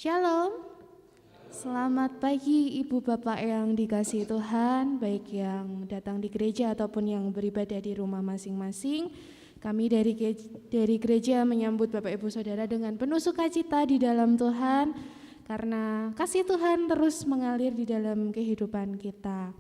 Shalom, selamat pagi Ibu Bapak yang dikasihi Tuhan, baik yang datang di gereja ataupun yang beribadah di rumah masing-masing. Kami dari gereja menyambut Bapak Ibu Saudara dengan penuh sukacita di dalam Tuhan, karena kasih Tuhan terus mengalir di dalam kehidupan kita.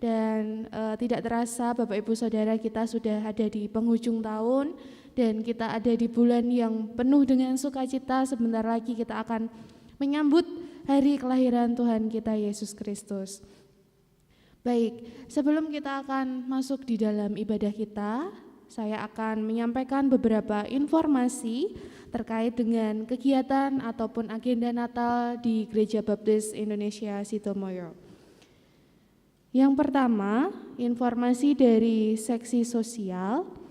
Dan tidak terasa Bapak Ibu Saudara, kita sudah ada di penghujung tahun dan kita ada di bulan yang penuh dengan sukacita. Sebentar lagi kita akan menyambut hari kelahiran Tuhan kita Yesus Kristus. Baik, sebelum kita akan masuk di dalam ibadah kita, saya akan menyampaikan beberapa informasi terkait dengan kegiatan ataupun agenda Natal di Gereja Baptis Indonesia Sitomoyo. Yang pertama, informasi dari seksi sosial.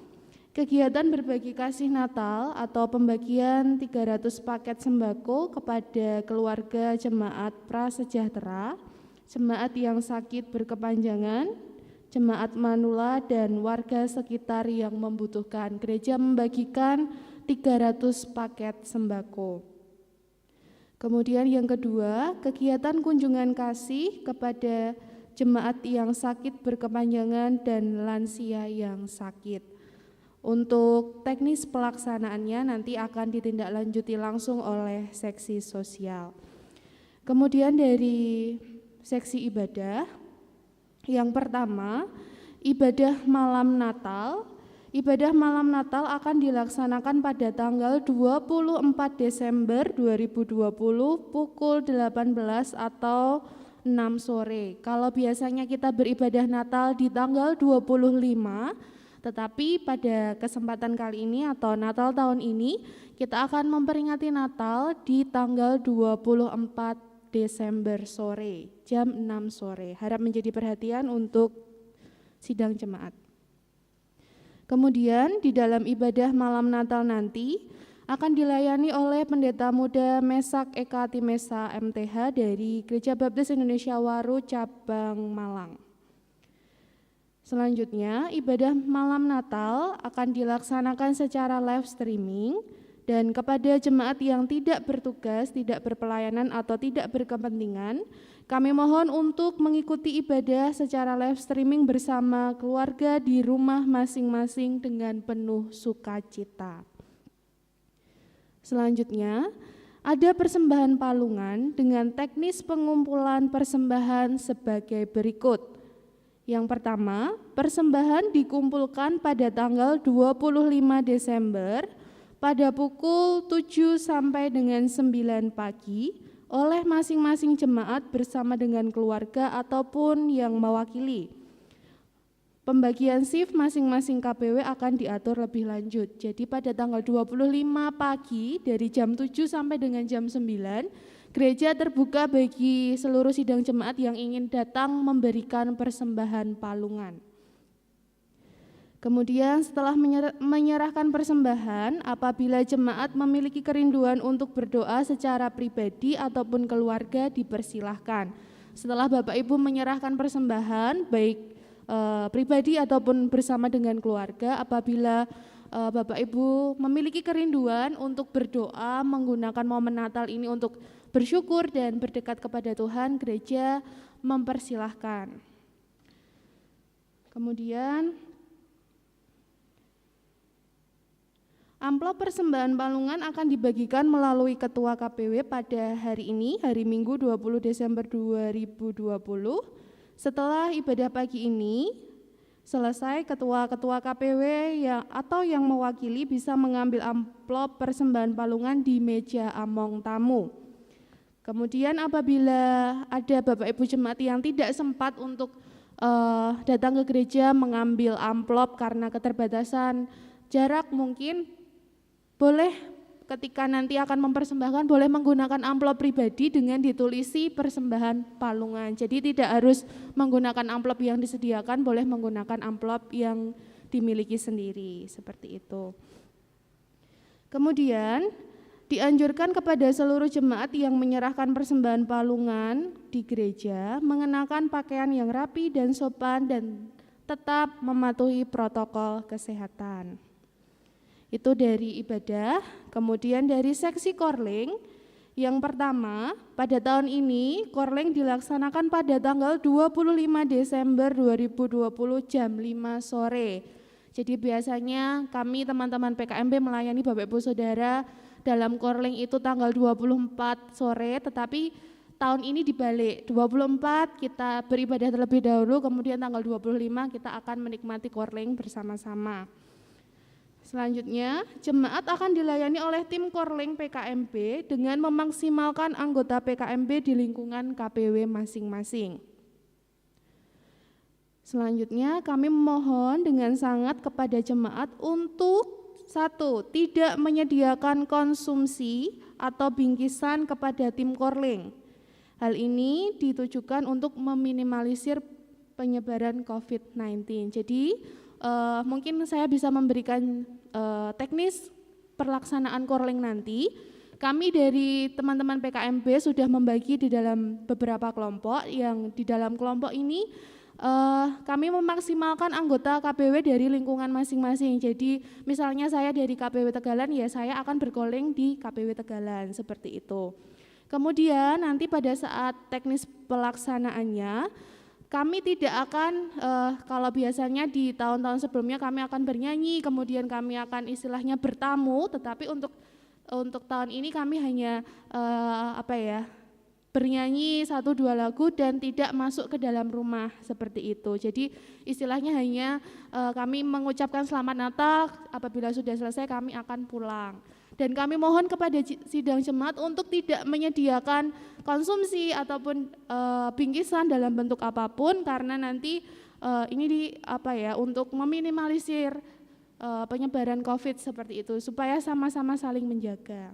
Kegiatan berbagi kasih Natal atau pembagian 300 paket sembako kepada keluarga jemaat prasejahtera, jemaat yang sakit berkepanjangan, jemaat manula dan warga sekitar yang membutuhkan. Gereja membagikan 300 paket sembako. Kemudian yang kedua, kegiatan kunjungan kasih kepada jemaat yang sakit berkepanjangan dan lansia yang sakit. Untuk teknis pelaksanaannya nanti akan ditindaklanjuti langsung oleh seksi sosial. Kemudian dari seksi ibadah, yang pertama, ibadah malam Natal. Ibadah malam Natal akan dilaksanakan pada tanggal 24 Desember 2020 pukul 18 atau 6 sore. Kalau biasanya kita beribadah Natal di tanggal 25, tetapi pada kesempatan kali ini atau Natal tahun ini kita akan memperingati Natal di tanggal 24 Desember sore, jam 6 sore. Harap menjadi perhatian untuk sidang jemaat. Kemudian di dalam ibadah malam Natal nanti akan dilayani oleh Pendeta Muda Mesak Eka Timesa MTH dari Gereja Baptis Indonesia Waru Cabang Malang. Selanjutnya, ibadah malam Natal akan dilaksanakan secara live streaming dan kepada jemaat yang tidak bertugas, tidak berpelayanan atau tidak berkepentingan, kami mohon untuk mengikuti ibadah secara live streaming bersama keluarga di rumah masing-masing dengan penuh sukacita. Selanjutnya, ada persembahan palungan dengan teknis pengumpulan persembahan sebagai berikut. Yang pertama, persembahan dikumpulkan pada tanggal 25 Desember pada pukul 7 sampai dengan 9 pagi oleh masing-masing jemaat bersama dengan keluarga ataupun yang mewakili. Pembagian shift masing-masing KPW akan diatur lebih lanjut. Jadi pada tanggal 25 pagi dari jam 7 sampai dengan jam 9, gereja terbuka bagi seluruh sidang jemaat yang ingin datang memberikan persembahan palungan. Kemudian setelah menyerahkan persembahan, apabila jemaat memiliki kerinduan untuk berdoa secara pribadi ataupun keluarga dipersilahkan. Setelah Bapak Ibu menyerahkan persembahan, baik pribadi ataupun bersama dengan keluarga, apabila Bapak Ibu memiliki kerinduan untuk berdoa menggunakan momen Natal ini untuk bersyukur dan berdekat kepada Tuhan, gereja mempersilahkan. Kemudian amplop persembahan palungan akan dibagikan melalui Ketua KPW pada hari ini, hari Minggu 20 Desember 2020. Setelah ibadah pagi ini selesai, ketua-ketua KPW atau yang mewakili bisa mengambil amplop persembahan palungan di meja among tamu. Kemudian apabila ada Bapak Ibu jemaat yang tidak sempat untuk datang ke gereja mengambil amplop karena keterbatasan jarak, mungkin boleh ketika nanti akan mempersembahkan boleh menggunakan amplop pribadi dengan ditulisi persembahan palungan. Jadi tidak harus menggunakan amplop yang disediakan, boleh menggunakan amplop yang dimiliki sendiri, seperti itu. Kemudian dianjurkan kepada seluruh jemaat yang menyerahkan persembahan palungan di gereja mengenakan pakaian yang rapi dan sopan dan tetap mematuhi protokol kesehatan. Itu dari ibadah. Kemudian dari seksi korling, yang pertama pada tahun ini korling dilaksanakan pada tanggal 25 Desember 2020 jam 5 sore. Jadi biasanya kami teman-teman PKMB melayani Bapak Ibu Saudara dalam korling itu tanggal 24 sore, tetapi tahun ini dibalik, 24 kita beribadah terlebih dahulu, kemudian tanggal 25 kita akan menikmati korling bersama-sama. Selanjutnya, jemaat akan dilayani oleh tim korling PKMB dengan memaksimalkan anggota PKMB di lingkungan KPW masing-masing. Selanjutnya, kami memohon dengan sangat kepada jemaat untuk 1. Tidak menyediakan konsumsi atau bingkisan kepada tim korling. Hal ini ditujukan untuk meminimalisir penyebaran COVID-19. Jadi, mungkin saya bisa memberikan teknis pelaksanaan korling nanti. Kami dari teman-teman PKMB sudah membagi di dalam beberapa kelompok, yang di dalam kelompok ini kami memaksimalkan anggota KPW dari lingkungan masing-masing. Jadi misalnya saya dari KPW Tegalan, ya saya akan berkorling di KPW Tegalan, seperti itu. Kemudian nanti pada saat teknis pelaksanaannya, kami tidak akan, kalau biasanya di tahun-tahun sebelumnya kami akan bernyanyi, kemudian kami akan istilahnya bertamu, tetapi untuk tahun ini kami hanya bernyanyi 1-2 lagu dan tidak masuk ke dalam rumah, seperti itu. Jadi istilahnya hanya kami mengucapkan selamat Natal, apabila sudah selesai kami akan pulang. Dan kami mohon kepada sidang jemaat untuk tidak menyediakan konsumsi ataupun bingkisan dalam bentuk apapun, karena nanti ini untuk meminimalisir penyebaran COVID seperti itu, supaya sama-sama saling menjaga.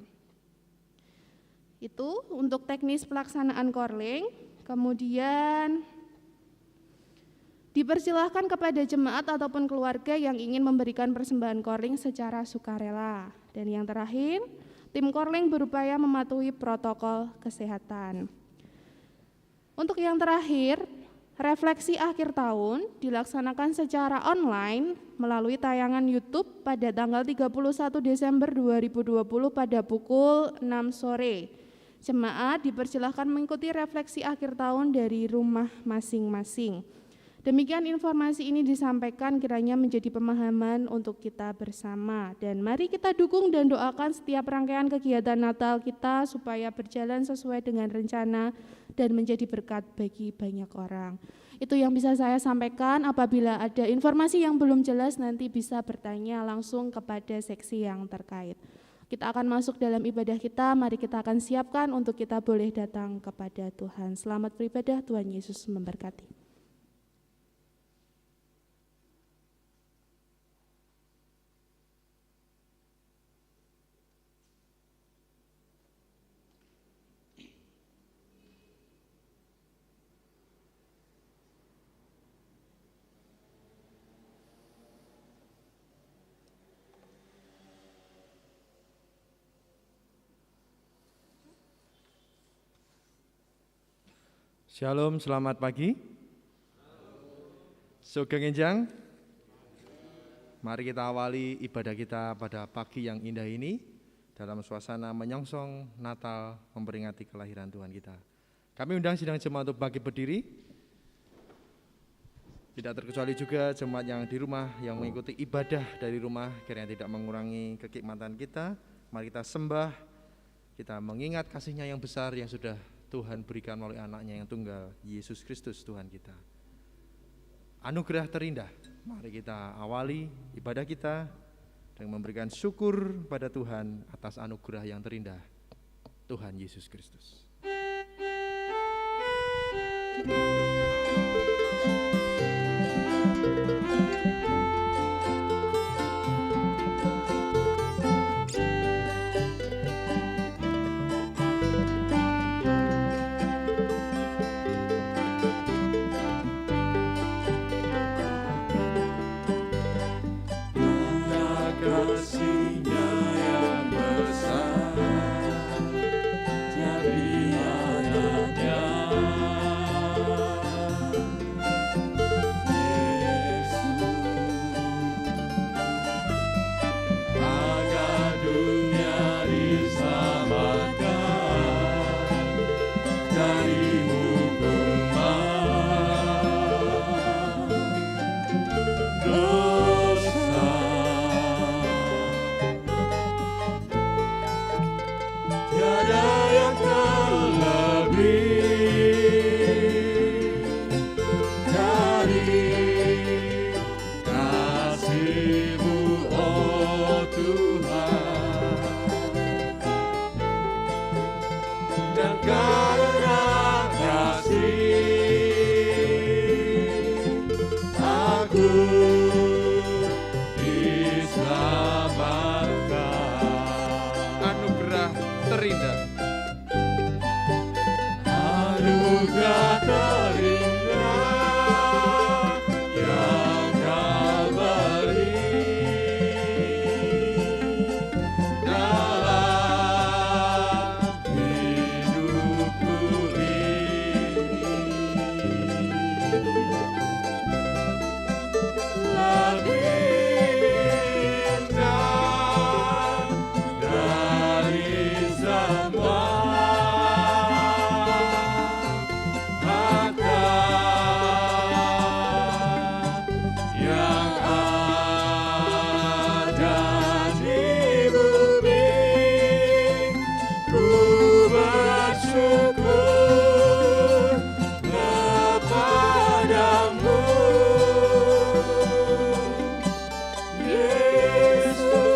Itu untuk teknis pelaksanaan korling. Kemudian dipersilahkan kepada jemaat ataupun keluarga yang ingin memberikan persembahan korling secara sukarela. Dan yang terakhir, tim korling berupaya mematuhi protokol kesehatan. Untuk yang terakhir, refleksi akhir tahun dilaksanakan secara online melalui tayangan YouTube pada tanggal 31 Desember 2020 pada pukul 6 sore. Jemaat dipersilahkan mengikuti refleksi akhir tahun dari rumah masing-masing. Demikian informasi ini disampaikan kiranya menjadi pemahaman untuk kita bersama. Dan mari kita dukung dan doakan setiap rangkaian kegiatan Natal kita supaya berjalan sesuai dengan rencana dan menjadi berkat bagi banyak orang. Itu yang bisa saya sampaikan. Apabila ada informasi yang belum jelas nanti bisa bertanya langsung kepada seksi yang terkait. Kita akan masuk dalam ibadah kita, mari kita akan siapkan untuk kita boleh datang kepada Tuhan. Selamat beribadah, Tuhan Yesus memberkati. Shalom, selamat pagi. Sugeng Enjang. Mari kita awali ibadah kita pada pagi yang indah ini dalam suasana menyongsong Natal, memperingati kelahiran Tuhan kita. Kami undang sidang jemaat untuk bangkit berdiri. Tidak terkecuali juga jemaat yang di rumah yang mengikuti ibadah dari rumah, kiranya tidak mengurangi kehikmatan kita. Mari kita sembah, kita mengingat kasih-Nya yang besar yang sudah Tuhan berikan melalui anaknya yang tunggal, Yesus Kristus Tuhan kita. Anugerah terindah, mari kita awali ibadah kita dengan memberikan syukur pada Tuhan atas anugerah yang terindah, Tuhan Yesus Kristus.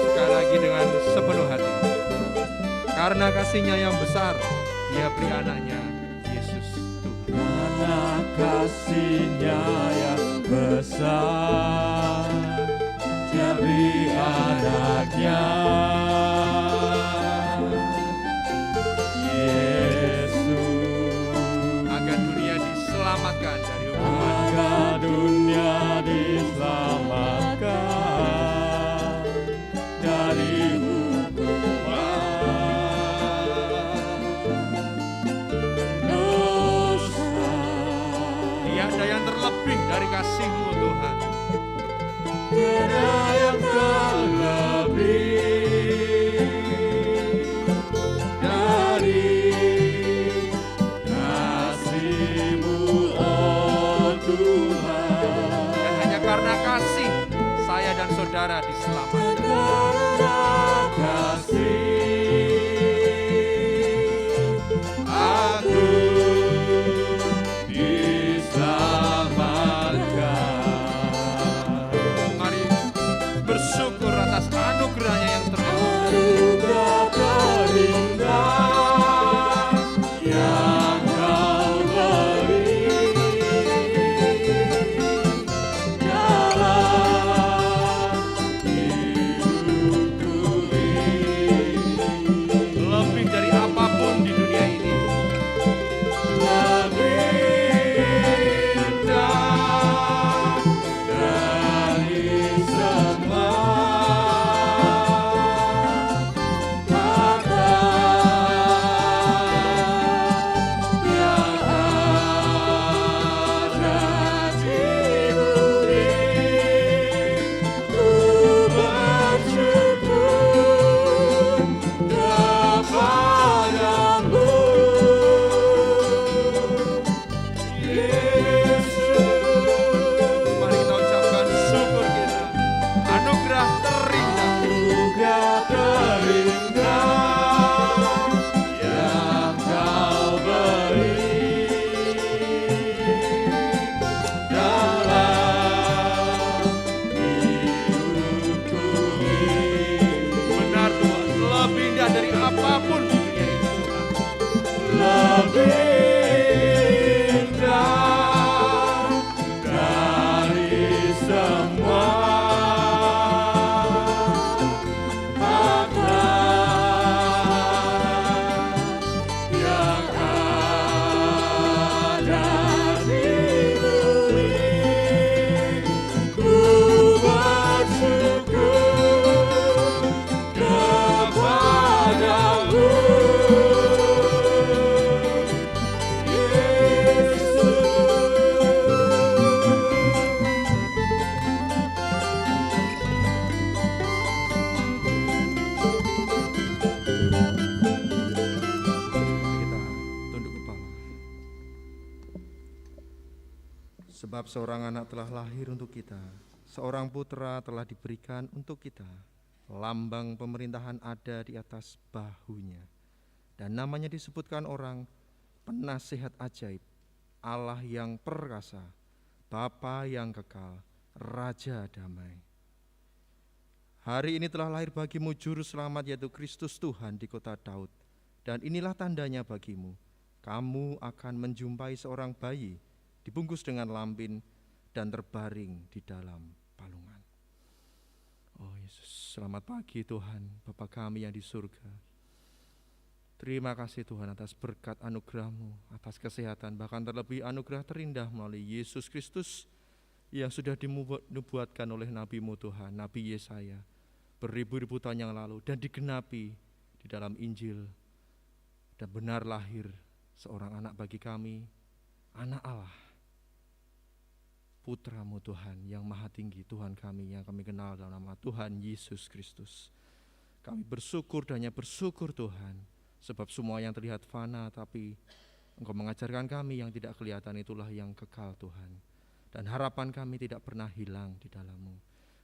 Sekali lagi dengan sepenuh hati. Karena kasih-Nya yang besar, Dia beri anaknya, Yesus Tuhan. Karena kasih-Nya yang besar, Dia beri anaknya, Yesus. Agar dunia diselamatkan dari hukuman. Agar dunia diselamatkan dari Tiada yang terlebih dari kasih-Mu Tuhan. tiada yang terlebih dari kasih-Mu, oh Tuhan. Dan hanya karena kasih, saya dan saudara diselamatkan. Karena kasih aku diselamatkan. Mari bersyukur atas anugerah-Nya yang terindah. Anugerah terindah yang Kau beri dalam hidupku ini. Lebih dari apapun di dunia ini. Lebih indah dari semua harta yang ada di bumi. Ku bersyukur kepadamu, Yesus. Mari kita ucapkan syukur kita. Anugerah terindah. Anugerah terindah yang Kau beri dalam hidupku ini. Benar Tuhan, lebih indah dari apapun di dunia ini Tuhan. Lebih indah dari semua harta yang ada di bumi. Ku bersyukur kepadamu, Mari kita tunduk kepala. Sebab seorang anak telah lahir untuk kita, seorang putra telah diberikan untuk kita. Lambang pemerintahan ada di atas bahunya, dan namanya disebutkan orang Penasihat Ajaib, Allah yang perkasa, Bapa yang kekal, Raja damai. Hari ini telah lahir bagimu juru selamat, yaitu Kristus Tuhan di kota Daud. Dan inilah tandanya bagimu, kamu akan menjumpai seorang bayi dibungkus dengan lampin dan terbaring di dalam palungan. Oh Yesus, selamat pagi Tuhan, Bapa kami yang di surga. Terima kasih Tuhan atas berkat anugerah-Mu, atas kesehatan, bahkan terlebih anugerah terindah melalui Yesus Kristus yang sudah dinubuatkan oleh Nabi-Mu Tuhan, Nabi Yesaya, beribu-ribu tahun yang lalu, dan digenapi di dalam Injil. Dan benar lahir seorang anak bagi kami, anak Allah, Putra-Mu Tuhan yang maha tinggi, Tuhan kami yang kami kenal dalam nama Tuhan Yesus Kristus. Kami bersyukur dan hanya bersyukur Tuhan, sebab semua yang terlihat fana, tapi Engkau mengajarkan kami yang tidak kelihatan itulah yang kekal Tuhan. Dan harapan kami tidak pernah hilang di dalam-Mu.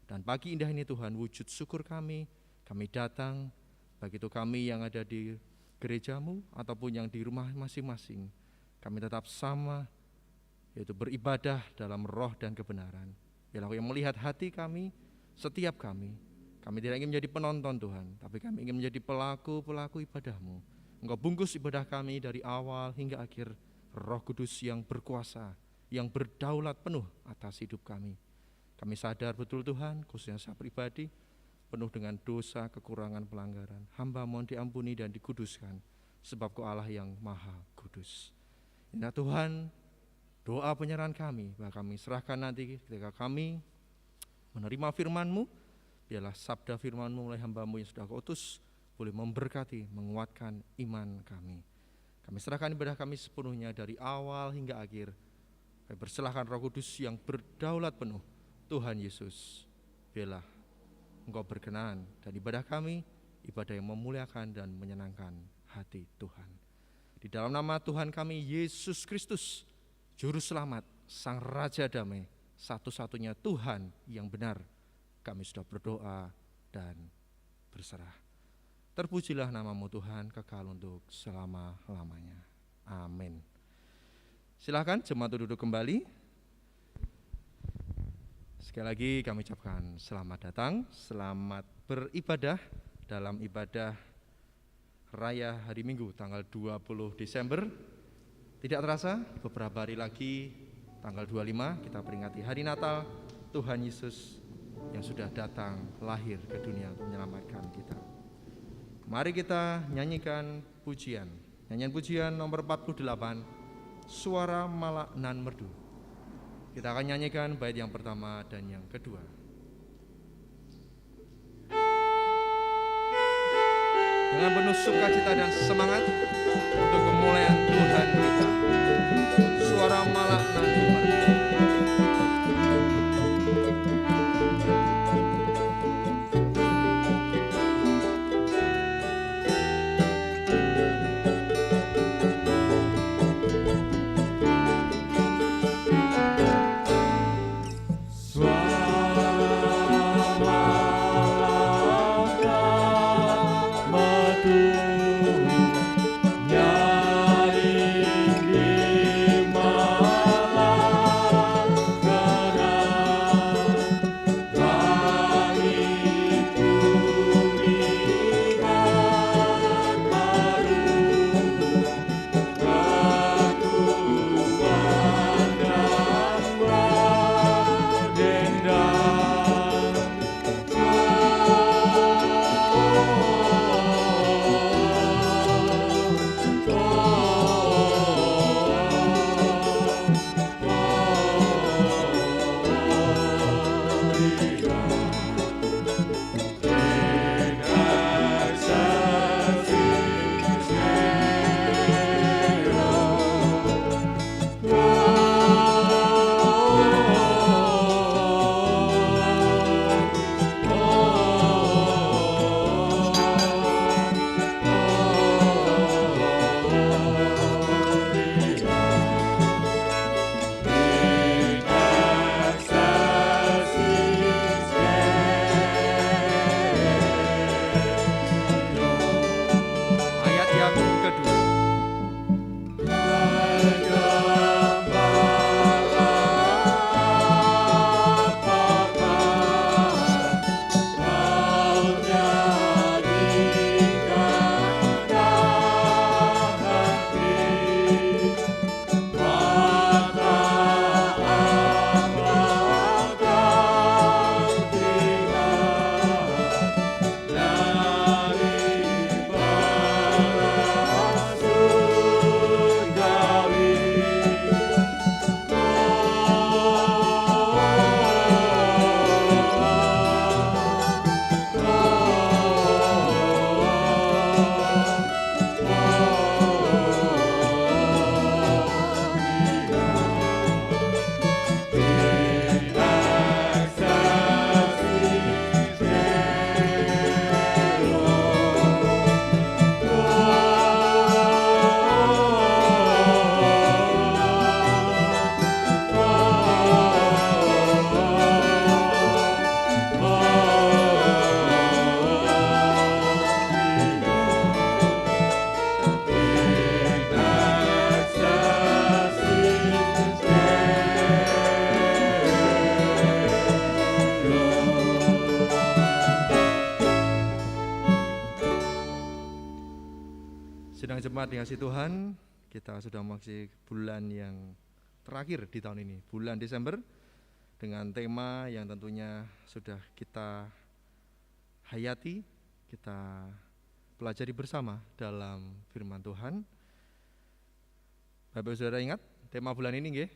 Dan pagi indah ini Tuhan, wujud syukur kami datang, baik itu kami yang ada di gereja-Mu ataupun yang di rumah masing-masing. Kami tetap sama, yaitu beribadah dalam roh dan kebenaran. Biarlah yang melihat hati kami, setiap kami tidak ingin menjadi penonton Tuhan, tapi kami ingin menjadi pelaku-pelaku ibadah-Mu. Engkau bungkus ibadah kami dari awal hingga akhir. Roh Kudus yang berkuasa, yang berdaulat penuh atas hidup kami. Kami sadar betul Tuhan, khususnya saya pribadi, penuh dengan dosa, kekurangan, pelanggaran. Hamba mohon diampuni dan dikuduskan, sebab Kau Allah yang maha kudus. Inilah Tuhan, doa penyerahan kami, bahwa kami serahkan nanti ketika kami menerima firman-Mu. Biarlah sabda firman-Mu mulai hamba-Mu yang sudah Kau utus, boleh memberkati, menguatkan iman kami. Kami serahkan ibadah kami sepenuhnya dari awal hingga akhir. Kami persilahkan Roh Kudus yang berdaulat penuh. Tuhan Yesus, biarlah Engkau berkenan dan ibadah kami, ibadah yang memuliakan dan menyenangkan hati Tuhan. Di dalam nama Tuhan kami Yesus Kristus, Juru Selamat, Sang Raja Damai, satu-satunya Tuhan yang benar, kami sudah berdoa dan berserah. Terpujilah nama-Mu Tuhan, kekal untuk selama-lamanya. Amin. Silakan jemaat duduk kembali. Sekali lagi kami ucapkan selamat datang, selamat beribadah dalam ibadah Raya Hari Minggu tanggal 20 Desember. Tidak terasa beberapa hari lagi tanggal 25 kita peringati Hari Natal Tuhan Yesus yang sudah datang lahir ke dunia untuk menyelamatkan kita. Mari kita nyanyikan pujian. Nyanyian pujian nomor 48, Suara Malak Nan Merdu. Kita akan nyanyikan bait yang pertama dan yang kedua. Dengan penuh sukacita dan semangat untuk kemuliaan Tuhan kita. Suara Malak Nan Merdu. Nyanyi Sidang jemaat dikasih Tuhan, kita sudah memasuki bulan yang terakhir di tahun ini, bulan Desember, dengan tema yang tentunya sudah kita hayati, kita pelajari bersama dalam firman Tuhan. Bapak Saudara ingat tema bulan ini nggih?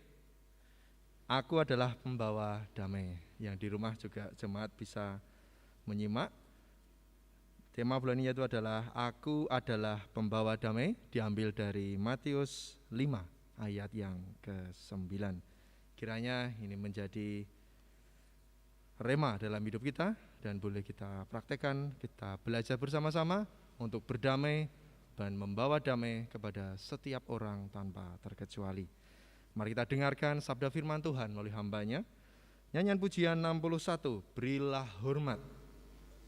Aku adalah pembawa damai. Yang di rumah juga jemaat bisa menyimak. Tema bulan ini yaitu adalah Aku adalah pembawa damai, diambil dari Matius 5 ayat yang ke-9. Kiranya ini menjadi rema dalam hidup kita dan boleh kita praktekkan, kita belajar bersama-sama untuk berdamai dan membawa damai kepada setiap orang tanpa terkecuali. Mari kita dengarkan sabda firman Tuhan melalui hambanya. Nyanyian pujian 61, Berilah Hormat.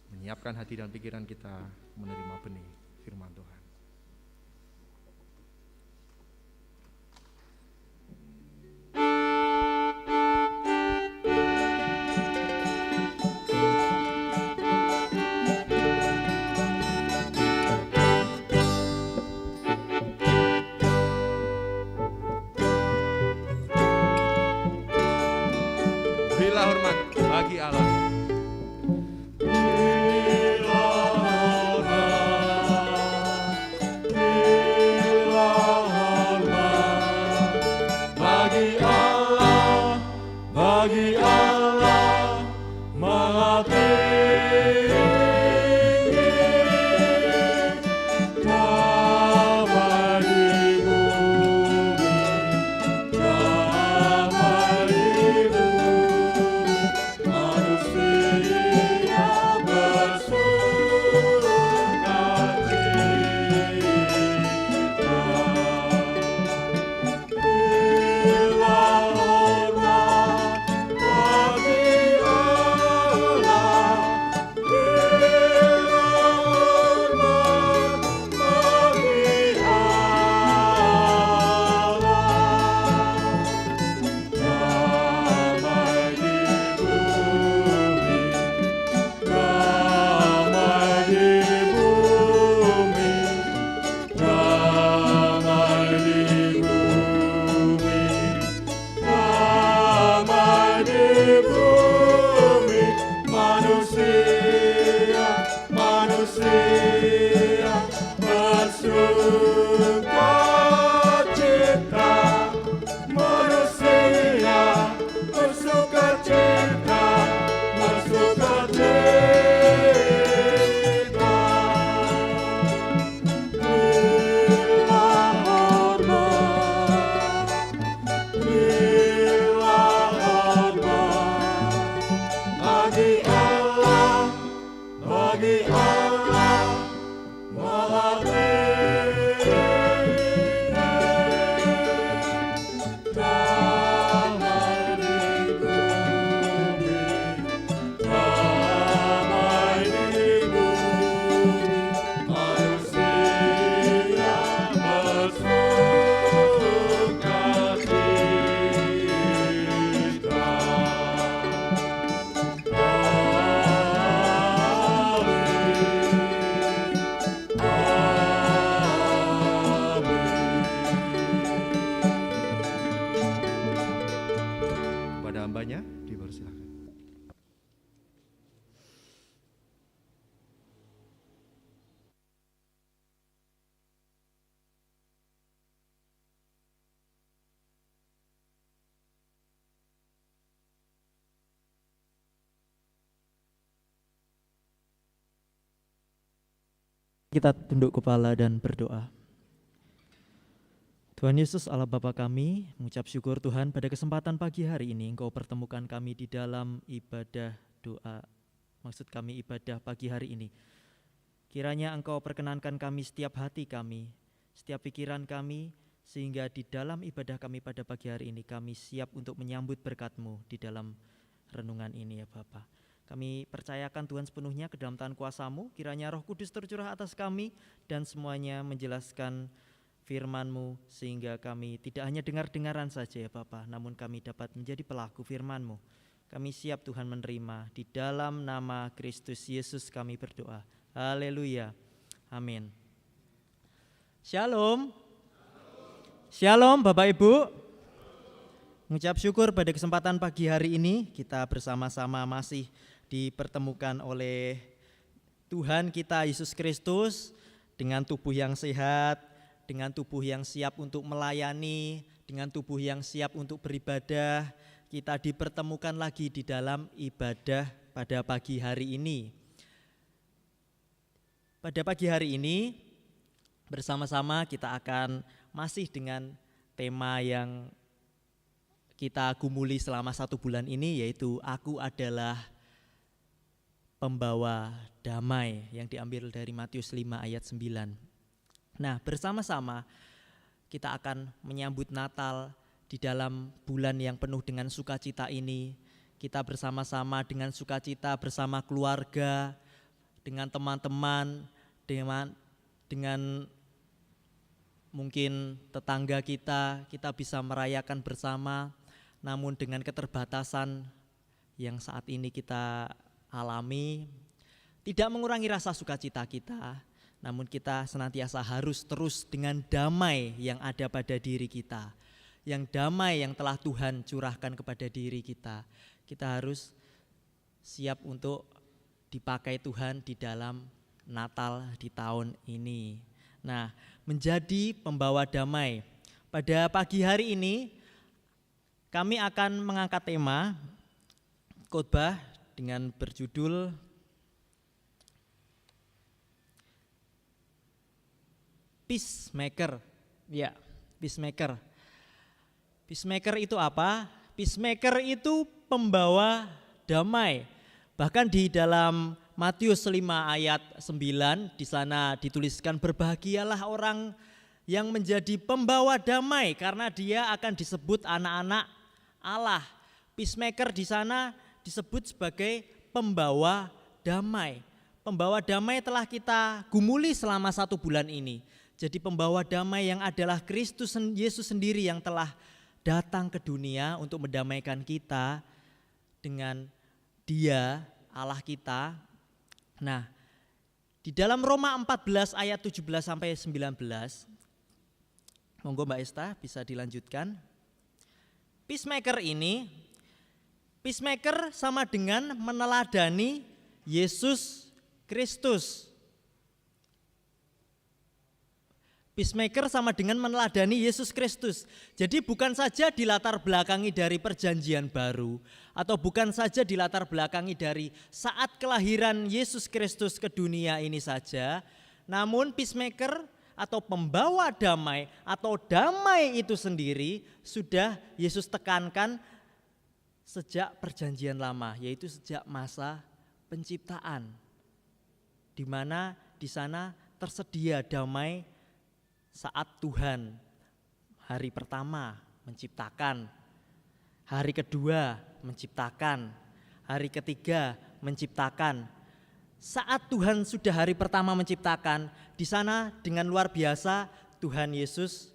Menyiapkan hati dan pikiran kita menerima benih firman Tuhan. Berilah hormat bagi Allah. Bagi Allah Maha Tinggi, damai di bumi, damai di bumi, manusia bersukacita. Kita tunduk kepala dan berdoa. Tuhan Yesus Allah Bapa kami, mengucap syukur Tuhan pada kesempatan pagi hari ini Engkau pertemukan kami di dalam ibadah doa. Maksud kami ibadah pagi hari ini. Kiranya Engkau perkenankan kami setiap hati kami, setiap pikiran kami, sehingga di dalam ibadah kami pada pagi hari ini kami siap untuk menyambut berkat-Mu di dalam renungan ini ya Bapa. Kami percayakan Tuhan sepenuhnya ke dalam tangan kuasa-Mu, kiranya Roh Kudus tercurah atas kami dan semuanya menjelaskan firman-Mu sehingga kami tidak hanya dengar-dengaran saja ya Bapa, namun kami dapat menjadi pelaku firman-Mu. Kami siap Tuhan menerima, di dalam nama Kristus Yesus kami berdoa. Haleluya. Amin. Shalom. Shalom Bapak Ibu. Mengucap syukur pada kesempatan pagi hari ini kita bersama-sama masih dipertemukan oleh Tuhan kita Yesus Kristus dengan tubuh yang sehat, dengan tubuh yang siap untuk melayani, dengan tubuh yang siap untuk beribadah. Kita dipertemukan lagi di dalam ibadah pada pagi hari ini. Pada pagi hari ini bersama-sama kita akan masih dengan tema yang kita gumuli selama 1 bulan ini, yaitu Aku adalah Pembawa Damai, yang diambil dari Matius 5 ayat 9. Nah, bersama-sama kita akan menyambut Natal di dalam bulan yang penuh dengan sukacita ini. Kita bersama-sama dengan sukacita bersama keluarga, dengan teman-teman, dengan mungkin tetangga kita bisa merayakan bersama, namun dengan keterbatasan yang saat ini kita alami, tidak mengurangi rasa sukacita kita, namun kita senantiasa harus terus dengan damai yang ada pada diri kita, yang damai yang telah Tuhan curahkan kepada diri kita. Kita harus siap untuk dipakai Tuhan di dalam Natal di tahun ini. Nah, menjadi pembawa damai. Pada pagi hari ini kami akan mengangkat tema khotbah dengan berjudul Peacemaker. Ya, peacemaker. Peacemaker itu apa? Peacemaker itu pembawa damai. Bahkan di dalam Matius 5 ayat 9 di sana dituliskan, berbahagialah orang yang menjadi pembawa damai karena dia akan disebut anak-anak Allah. Peacemaker di sana disebut sebagai pembawa damai. Pembawa damai telah kita gumuli selama 1 bulan ini. Jadi pembawa damai yang adalah Kristus Yesus sendiri yang telah datang ke dunia untuk mendamaikan kita dengan Dia, Allah kita. Nah, di dalam Roma 14 ayat 17 sampai 19, monggo Mbak Esta bisa dilanjutkan. Peacemaker sama dengan meneladani Yesus Kristus. Peacemaker sama dengan meneladani Yesus Kristus. Jadi bukan saja dilatar belakangi dari perjanjian baru, atau bukan saja dilatar belakangi dari saat kelahiran Yesus Kristus ke dunia ini saja, namun peacemaker atau pembawa damai atau damai itu sendiri sudah Yesus tekankan sejak perjanjian lama, yaitu sejak masa penciptaan, di mana di sana tersedia damai saat Tuhan hari pertama menciptakan, hari kedua menciptakan, hari ketiga menciptakan. Saat Tuhan sudah hari pertama menciptakan, di sana dengan luar biasa Tuhan Yesus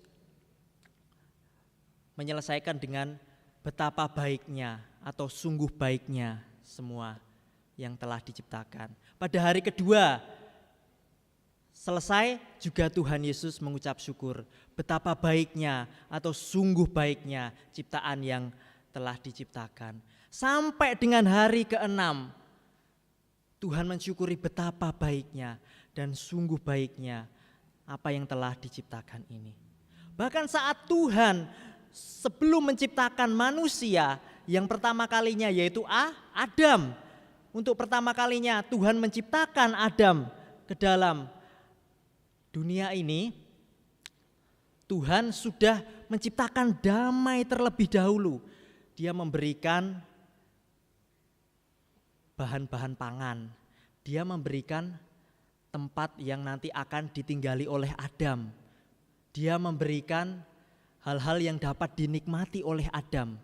menyelesaikan dengan betapa baiknya atau sungguh baiknya semua yang telah diciptakan. Pada hari kedua selesai juga Tuhan Yesus mengucap syukur betapa baiknya atau sungguh baiknya ciptaan yang telah diciptakan. Sampai dengan hari ke-6 Tuhan mensyukuri betapa baiknya dan sungguh baiknya apa yang telah diciptakan ini. Bahkan saat Tuhan sebelum menciptakan manusia yang pertama kalinya, yaitu Adam. Untuk pertama kalinya Tuhan menciptakan Adam ke dalam dunia ini, Tuhan sudah menciptakan damai terlebih dahulu. Dia memberikan bahan-bahan pangan. Dia memberikan tempat yang nanti akan ditinggali oleh Adam. Dia memberikan hal-hal yang dapat dinikmati oleh Adam.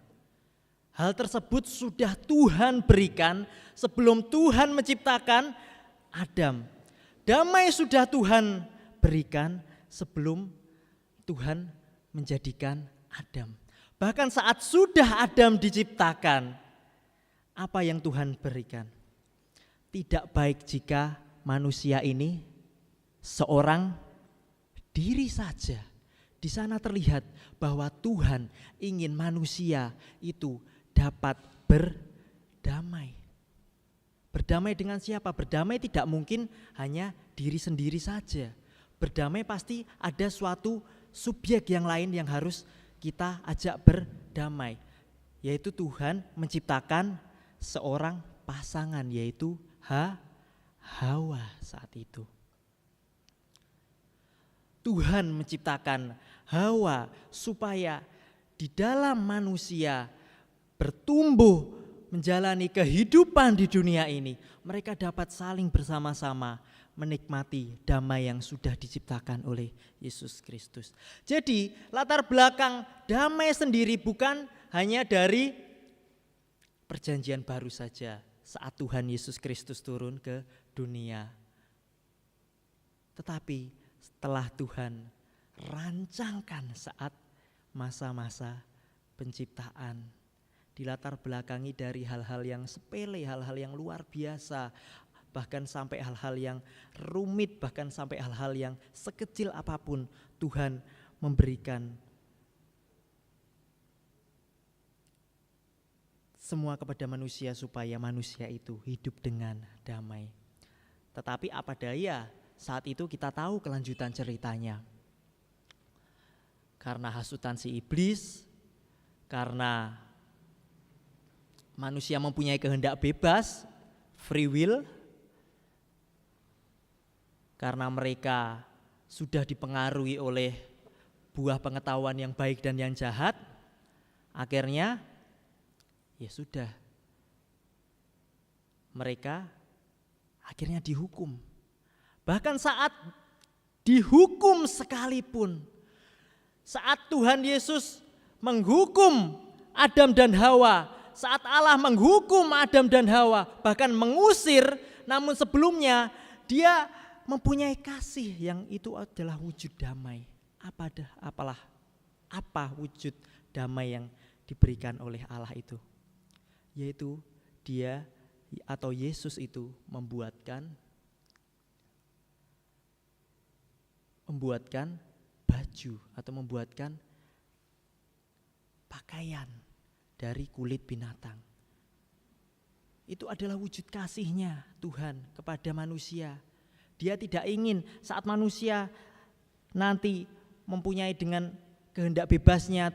Hal tersebut sudah Tuhan berikan sebelum Tuhan menciptakan Adam. Damai sudah Tuhan berikan sebelum Tuhan menjadikan Adam. Bahkan saat sudah Adam diciptakan, apa yang Tuhan berikan? Tidak baik jika manusia ini seorang diri saja. Di sana terlihat bahwa Tuhan ingin manusia itu dapat berdamai. Berdamai dengan siapa? Berdamai tidak mungkin hanya diri sendiri saja. Berdamai pasti ada suatu subjek yang lain yang harus kita ajak berdamai. Yaitu Tuhan menciptakan seorang pasangan, yaitu Hawa saat itu. Tuhan menciptakan Hawa supaya di dalam manusia bertumbuh menjalani kehidupan di dunia ini, mereka dapat saling bersama-sama menikmati damai yang sudah diciptakan oleh Yesus Kristus. Jadi latar belakang damai sendiri bukan hanya dari perjanjian baru saja saat Tuhan Yesus Kristus turun ke dunia. Tetapi setelah Tuhan rancangkan saat masa-masa penciptaan, dilatar belakangi dari hal-hal yang sepele, hal-hal yang luar biasa, bahkan sampai hal-hal yang rumit, bahkan sampai hal-hal yang sekecil apapun Tuhan memberikan semua kepada manusia supaya manusia itu hidup dengan damai. Tetapi apa daya, saat itu kita tahu kelanjutan ceritanya. Karena hasutan si iblis, karena manusia mempunyai kehendak bebas, free will, karena mereka sudah dipengaruhi oleh buah pengetahuan yang baik dan yang jahat, akhirnya ya sudah, mereka akhirnya dihukum. Bahkan saat dihukum sekalipun, saat Tuhan Yesus menghukum Adam dan Hawa, saat Allah menghukum Adam dan Hawa, bahkan mengusir, namun sebelumnya dia mempunyai kasih yang itu adalah wujud damai. Apa wujud damai yang diberikan oleh Allah itu? Yaitu dia atau Yesus itu membuatkan baju atau membuatkan pakaian dari kulit binatang. Itu adalah wujud kasihnya Tuhan kepada manusia. Dia tidak ingin saat manusia nanti mempunyai dengan kehendak bebasnya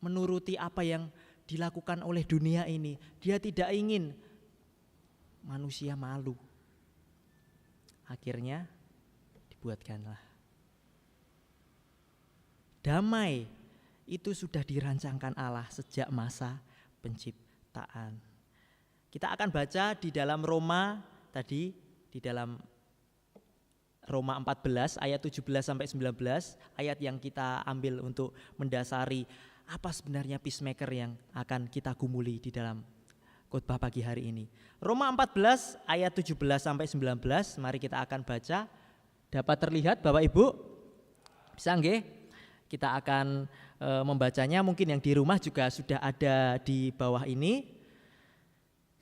menuruti apa yang dilakukan oleh dunia ini. Dia tidak ingin manusia malu. Akhirnya dibuatkanlah. Damai itu sudah dirancangkan Allah sejak masa penciptaan. Kita akan baca di dalam Roma tadi, di dalam Roma 14 ayat 17 sampai 19, ayat yang kita ambil untuk mendasari apa sebenarnya peacemaker yang akan kita gumuli di dalam khotbah pagi hari ini. Roma 14 ayat 17 sampai 19, mari kita akan baca. Dapat terlihat Bapak Ibu? Bisa nggih? Kita akan membacanya, mungkin yang di rumah juga sudah ada di bawah ini.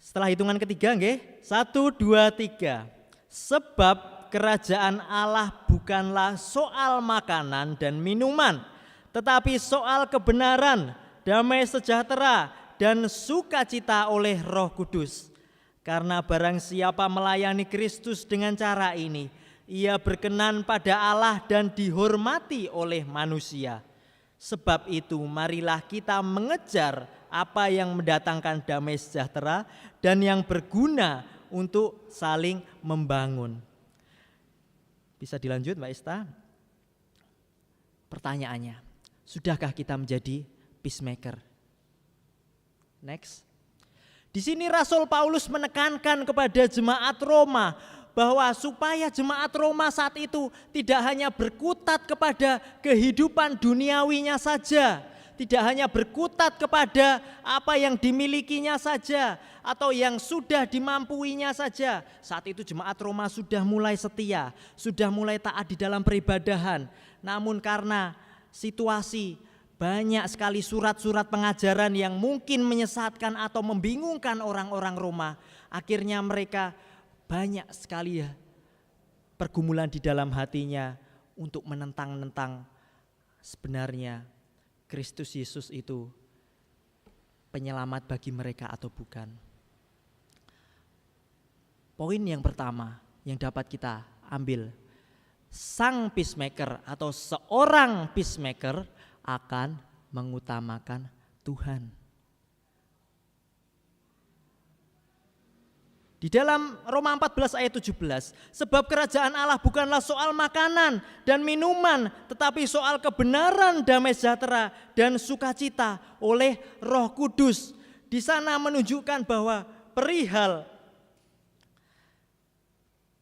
Setelah hitungan ketiga nggih, 1, 2, 3. Sebab kerajaan Allah bukanlah soal makanan dan minuman, tetapi soal kebenaran, damai sejahtera, dan sukacita oleh Roh Kudus. Karena barang siapa melayani Kristus dengan cara ini, ia berkenan pada Allah dan dihormati oleh manusia. Sebab itu marilah kita mengejar apa yang mendatangkan damai sejahtera dan yang berguna untuk saling membangun. Bisa dilanjut Mbak Esta? Pertanyaannya, sudahkah kita menjadi peacemaker? Next. Di sini Rasul Paulus menekankan kepada jemaat Roma bahwa supaya jemaat Roma saat itu tidak hanya berkutat kepada kehidupan duniawinya saja, tidak hanya berkutat kepada apa yang dimilikinya saja atau yang sudah dimampuinya saja. Saat itu jemaat Roma sudah mulai setia, sudah mulai taat di dalam peribadahan. Namun karena situasi, banyak sekali surat-surat pengajaran yang mungkin menyesatkan atau membingungkan orang-orang Roma, akhirnya mereka banyak sekali pergumulan di dalam hatinya untuk menentang-nentang sebenarnya Kristus Yesus itu penyelamat bagi mereka atau bukan. Poin yang pertama yang dapat kita ambil, sang peacemaker atau seorang peacemaker akan mengutamakan Tuhan. Di dalam Roma 14 ayat 17, sebab kerajaan Allah bukanlah soal makanan dan minuman, tetapi soal kebenaran, damai sejahtera, dan sukacita oleh Roh Kudus. Di sana menunjukkan bahwa perihal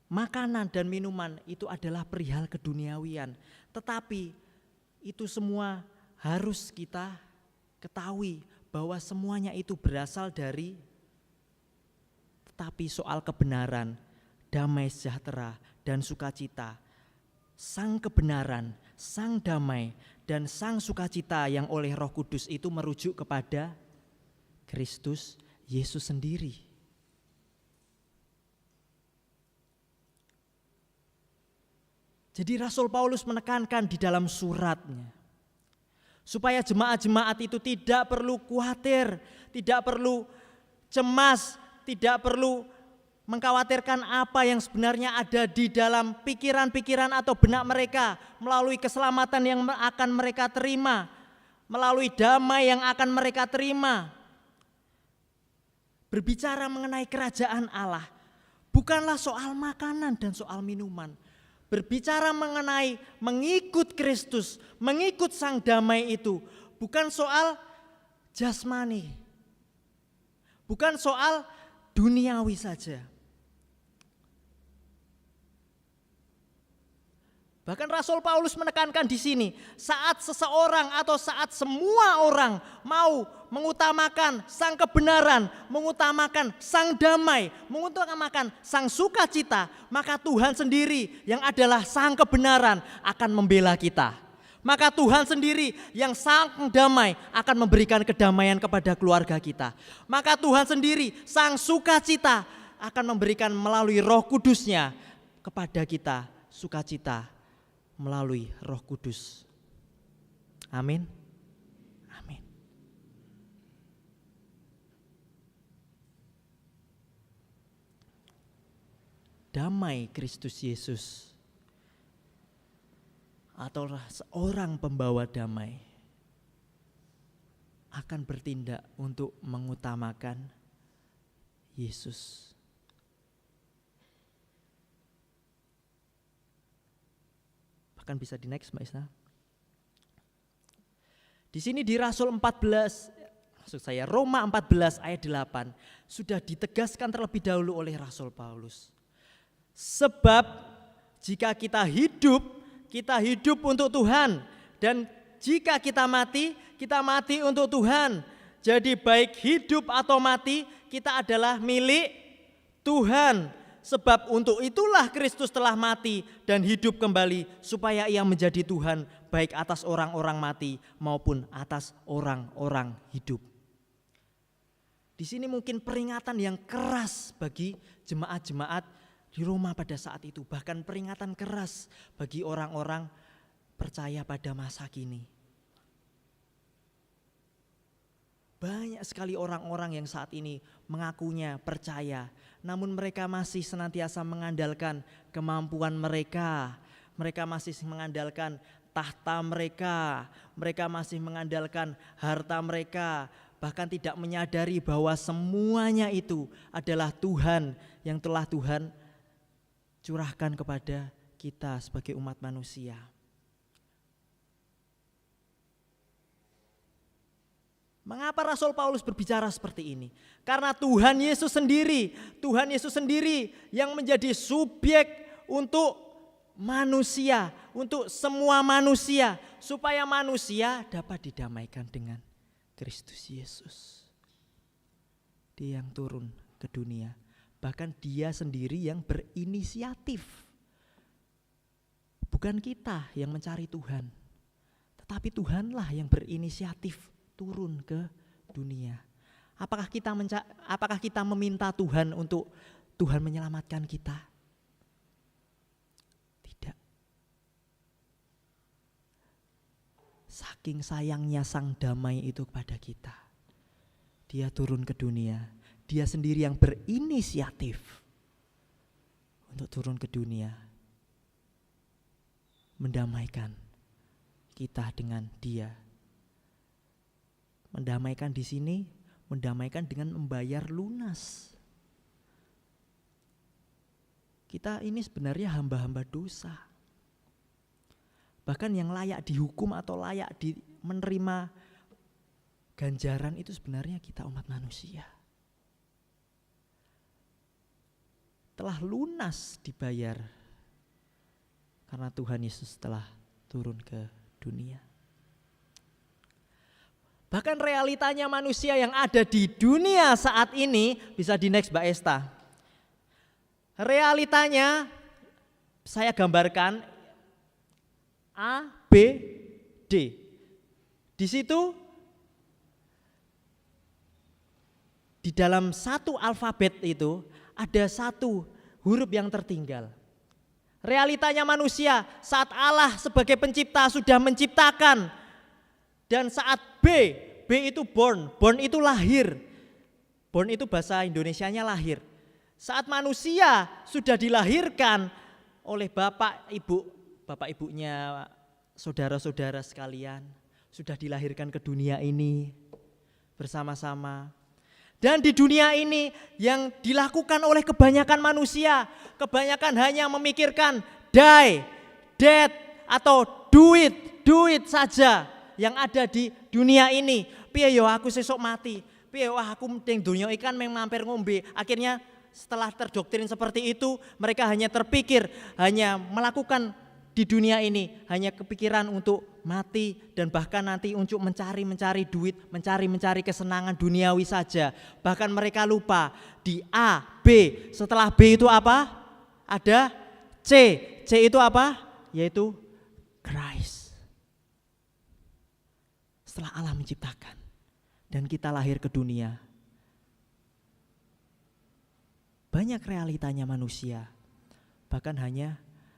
makanan dan minuman itu adalah perihal keduniawian. Tetapi itu semua harus kita ketahui bahwa semuanya itu berasal dari, tapi soal kebenaran, damai sejahtera, dan sukacita. Sang kebenaran, sang damai, dan sang sukacita yang oleh Roh Kudus itu merujuk kepada Kristus Yesus sendiri. Jadi Rasul Paulus menekankan di dalam suratnya, supaya jemaat-jemaat itu tidak perlu khawatir, tidak perlu cemas, tidak perlu mengkhawatirkan apa yang sebenarnya ada di dalam pikiran-pikiran atau benak mereka melalui keselamatan yang akan mereka terima, melalui damai yang akan mereka terima. Berbicara mengenai kerajaan Allah bukanlah soal makanan dan soal minuman. Berbicara mengenai mengikut Kristus, mengikut sang damai itu bukan soal jasmani, bukan soal duniawi saja. Bahkan Rasul Paulus menekankan di sini, saat seseorang atau saat semua orang mau mengutamakan sang kebenaran, mengutamakan sang damai, mengutamakan sang sukacita, maka Tuhan sendiri yang adalah sang kebenaran akan membela kita. Maka Tuhan sendiri yang sang damai akan memberikan kedamaian kepada keluarga kita. Maka Tuhan sendiri sang sukacita akan memberikan melalui Roh Kudus-Nya kepada kita sukacita melalui Roh Kudus. Amin. Amin. Damai Kristus Yesus atau seorang pembawa damai akan bertindak untuk mengutamakan Yesus. Bahkan bisa di next Mbak Isna. Di sini di Rasul 14, maksud saya Roma 14 ayat 8 sudah ditegaskan terlebih dahulu oleh Rasul Paulus. Sebab jika kita hidup untuk Tuhan, dan jika kita mati untuk Tuhan. Jadi baik hidup atau mati, kita adalah milik Tuhan. Sebab untuk itulah Kristus telah mati dan hidup kembali, supaya ia menjadi Tuhan baik atas orang-orang mati maupun atas orang-orang hidup. Di sini mungkin peringatan yang keras bagi jemaat-jemaat di Roma pada saat itu, bahkan peringatan keras bagi orang-orang percaya pada masa kini. Banyak sekali orang-orang yang saat ini mengakunya percaya, namun mereka masih senantiasa mengandalkan kemampuan mereka. Mereka masih mengandalkan tahta mereka, mereka masih mengandalkan harta mereka, bahkan tidak menyadari bahwa semuanya itu adalah Tuhan yang telah Tuhan curahkan kepada kita sebagai umat manusia. Mengapa Rasul Paulus berbicara seperti ini? Karena Tuhan Yesus sendiri yang menjadi subjek untuk manusia, untuk semua manusia, supaya manusia dapat didamaikan dengan Kristus Yesus. Dia yang turun ke dunia. Bahkan dia sendiri yang berinisiatif. Bukan kita yang mencari Tuhan, tetapi Tuhanlah yang berinisiatif turun ke dunia. Apakah kita meminta Tuhan untuk Tuhan menyelamatkan kita? Tidak. Saking sayangnya Sang Damai itu kepada kita, Dia turun ke dunia. Dia sendiri yang berinisiatif untuk turun ke dunia, mendamaikan kita dengan Dia. Mendamaikan di sini, mendamaikan dengan membayar lunas. Kita ini sebenarnya hamba-hamba dosa. Bahkan yang layak dihukum atau layak menerima ganjaran itu sebenarnya kita umat manusia. Telah lunas dibayar karena Tuhan Yesus telah turun ke dunia. Bahkan realitanya manusia yang ada di dunia saat ini, bisa di next Mbak Esta. Realitanya saya gambarkan A, B, D. Di situ di dalam satu alfabet itu ada satu huruf yang tertinggal. Realitanya manusia saat Allah sebagai pencipta sudah menciptakan, dan saat B itu born itu lahir. Born itu bahasa Indonesianya lahir. Saat manusia sudah dilahirkan oleh bapak ibunya, saudara-saudara sekalian, sudah dilahirkan ke dunia ini bersama-sama. Dan di dunia ini yang dilakukan oleh kebanyakan manusia, kebanyakan hanya memikirkan die, death, atau duit saja yang ada di dunia ini. Piye yo aku sesuk mati, piye wah aku mending donya ikan meng mampir ngombe. Akhirnya setelah terdoktrin seperti itu, mereka hanya terpikir, hanya melakukan di dunia ini, hanya kepikiran untuk mati dan bahkan nanti untuk mencari duit, mencari kesenangan duniawi saja. Bahkan mereka lupa di A, B, setelah B itu apa? Ada C. C itu apa? Yaitu Christ. Setelah Allah menciptakan dan kita lahir ke dunia, banyak realitanya manusia, bahkan hanya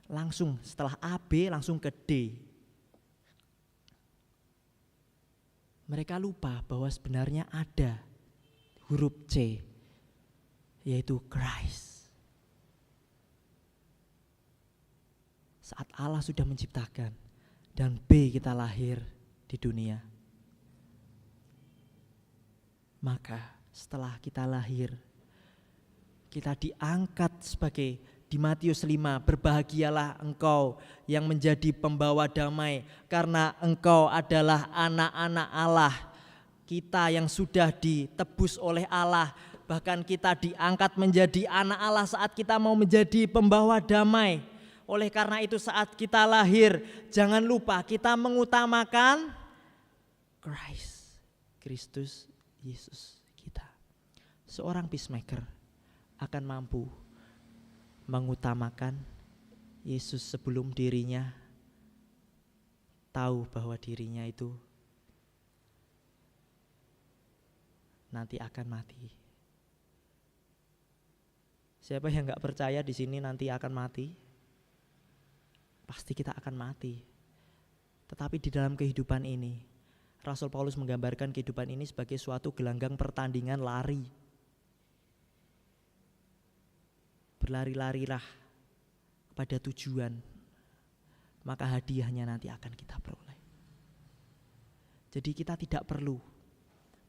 langsung setelah A, B langsung ke D. Mereka lupa bahwa sebenarnya ada huruf C, yaitu Christ. Saat Allah sudah menciptakan dan B kita lahir di dunia, maka setelah kita lahir, kita diangkat sebagai di Matius 5, berbahagialah engkau yang menjadi pembawa damai karena engkau adalah anak-anak Allah. Kita yang sudah ditebus oleh Allah, bahkan kita diangkat menjadi anak Allah saat kita mau menjadi pembawa damai. Oleh karena itu saat kita lahir, jangan lupa kita mengutamakan Christ, Kristus Yesus kita. Seorang peacemaker akan mampu mengutamakan Yesus sebelum dirinya tahu bahwa dirinya itu nanti akan mati. Siapa yang enggak percaya di sini nanti akan mati? Pasti kita akan mati. Tetapi di dalam kehidupan ini, Rasul Paulus menggambarkan kehidupan ini sebagai suatu gelanggang pertandingan lari. Berlari-larilah pada tujuan, maka hadiahnya nanti akan kita peroleh. Jadi kita tidak perlu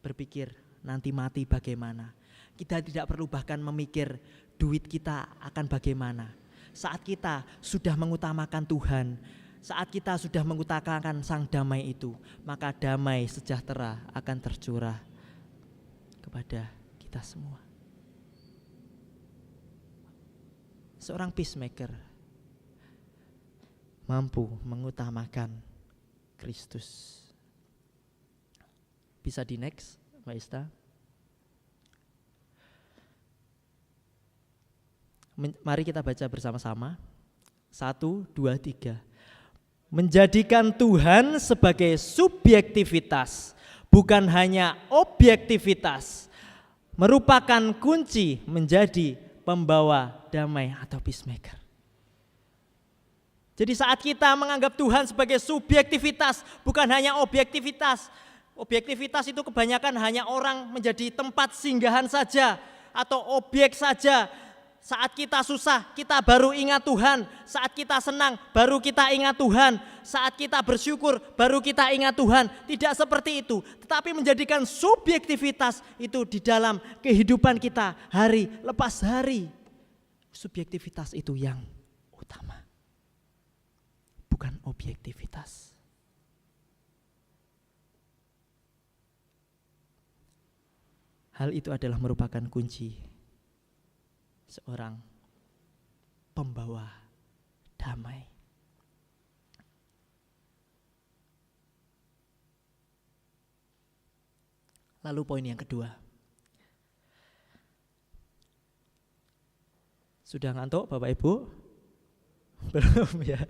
berpikir nanti mati bagaimana. Kita tidak perlu bahkan memikir duit kita akan bagaimana. Saat kita sudah mengutamakan Tuhan, saat kita sudah mengutamakan Sang Damai itu, maka damai sejahtera akan tercurah kepada kita semua. Seorang peacemaker mampu mengutamakan Kristus. Bisa di next, Mbak Ista. Mari kita baca bersama-sama. 1, 2, 3. Menjadikan Tuhan sebagai subjektivitas, bukan hanya objektivitas, merupakan kunci menjadi pembawa damai atau peacemaker. Jadi saat kita menganggap Tuhan sebagai subjektivitas, bukan hanya objektivitas. Objektivitas itu kebanyakan hanya orang menjadi tempat singgahan saja atau objek saja. Saat kita susah, kita baru ingat Tuhan. Saat kita senang, baru kita ingat Tuhan. Saat kita bersyukur, baru kita ingat Tuhan. Tidak seperti itu, tetapi menjadikan subjektivitas itu di dalam kehidupan kita hari lepas hari. Subjektivitas itu yang utama, bukan objektivitas. Hal itu adalah merupakan kunci seorang pembawa damai. Lalu poin yang kedua. Sudah ngantuk Bapak Ibu? Belum ya?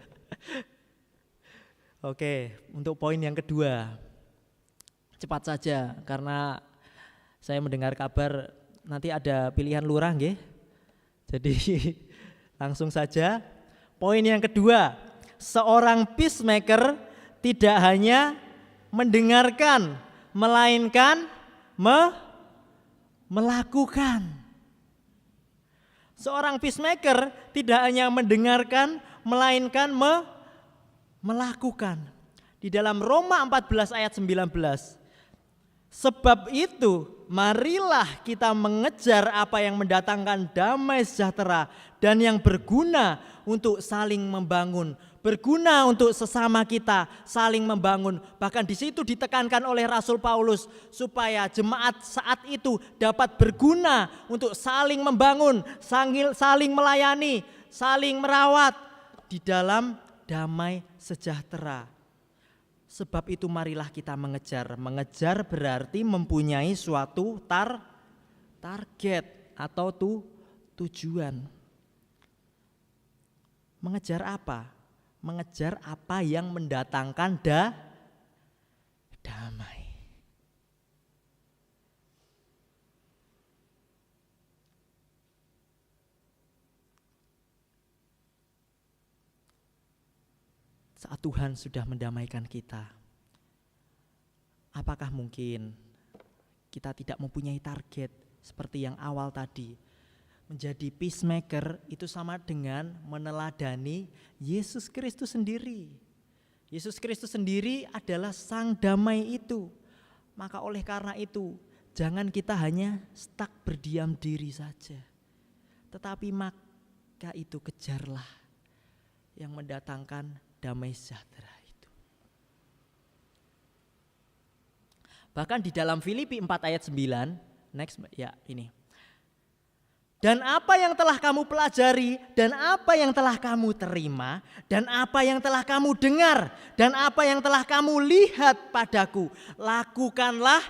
Oke, untuk poin yang kedua. Cepat saja karena saya mendengar kabar nanti ada pilihan lurah nggih. Jadi langsung saja. Poin yang kedua, seorang peacemaker tidak hanya mendengarkan melainkan melakukan. Seorang peacemaker tidak hanya mendengarkan melainkan melakukan. Di dalam Roma 14 ayat 19. Sebab itu marilah kita mengejar apa yang mendatangkan damai sejahtera dan yang berguna untuk saling membangun, berguna untuk sesama kita saling membangun. Bahkan di situ ditekankan oleh Rasul Paulus supaya jemaat saat itu dapat berguna untuk saling membangun, saling melayani, saling merawat di dalam damai sejahtera. Sebab itu marilah kita mengejar. Mengejar berarti mempunyai suatu target atau tujuan. Mengejar apa? Mengejar apa yang mendatangkan damai. Saat Tuhan sudah mendamaikan kita, apakah mungkin kita tidak mempunyai target seperti yang awal tadi? Menjadi peacemaker itu sama dengan meneladani Yesus Kristus sendiri. Yesus Kristus sendiri adalah sang damai itu. Maka oleh karena itu, jangan kita hanya stuck berdiam diri saja. Tetapi maka itu kejarlah yang mendatangkan damai sejahtera itu. Bahkan di dalam Filipi 4 ayat 9, next ya ini. Dan apa yang telah kamu pelajari, dan apa yang telah kamu terima, dan apa yang telah kamu dengar, dan apa yang telah kamu lihat padaku, lakukanlah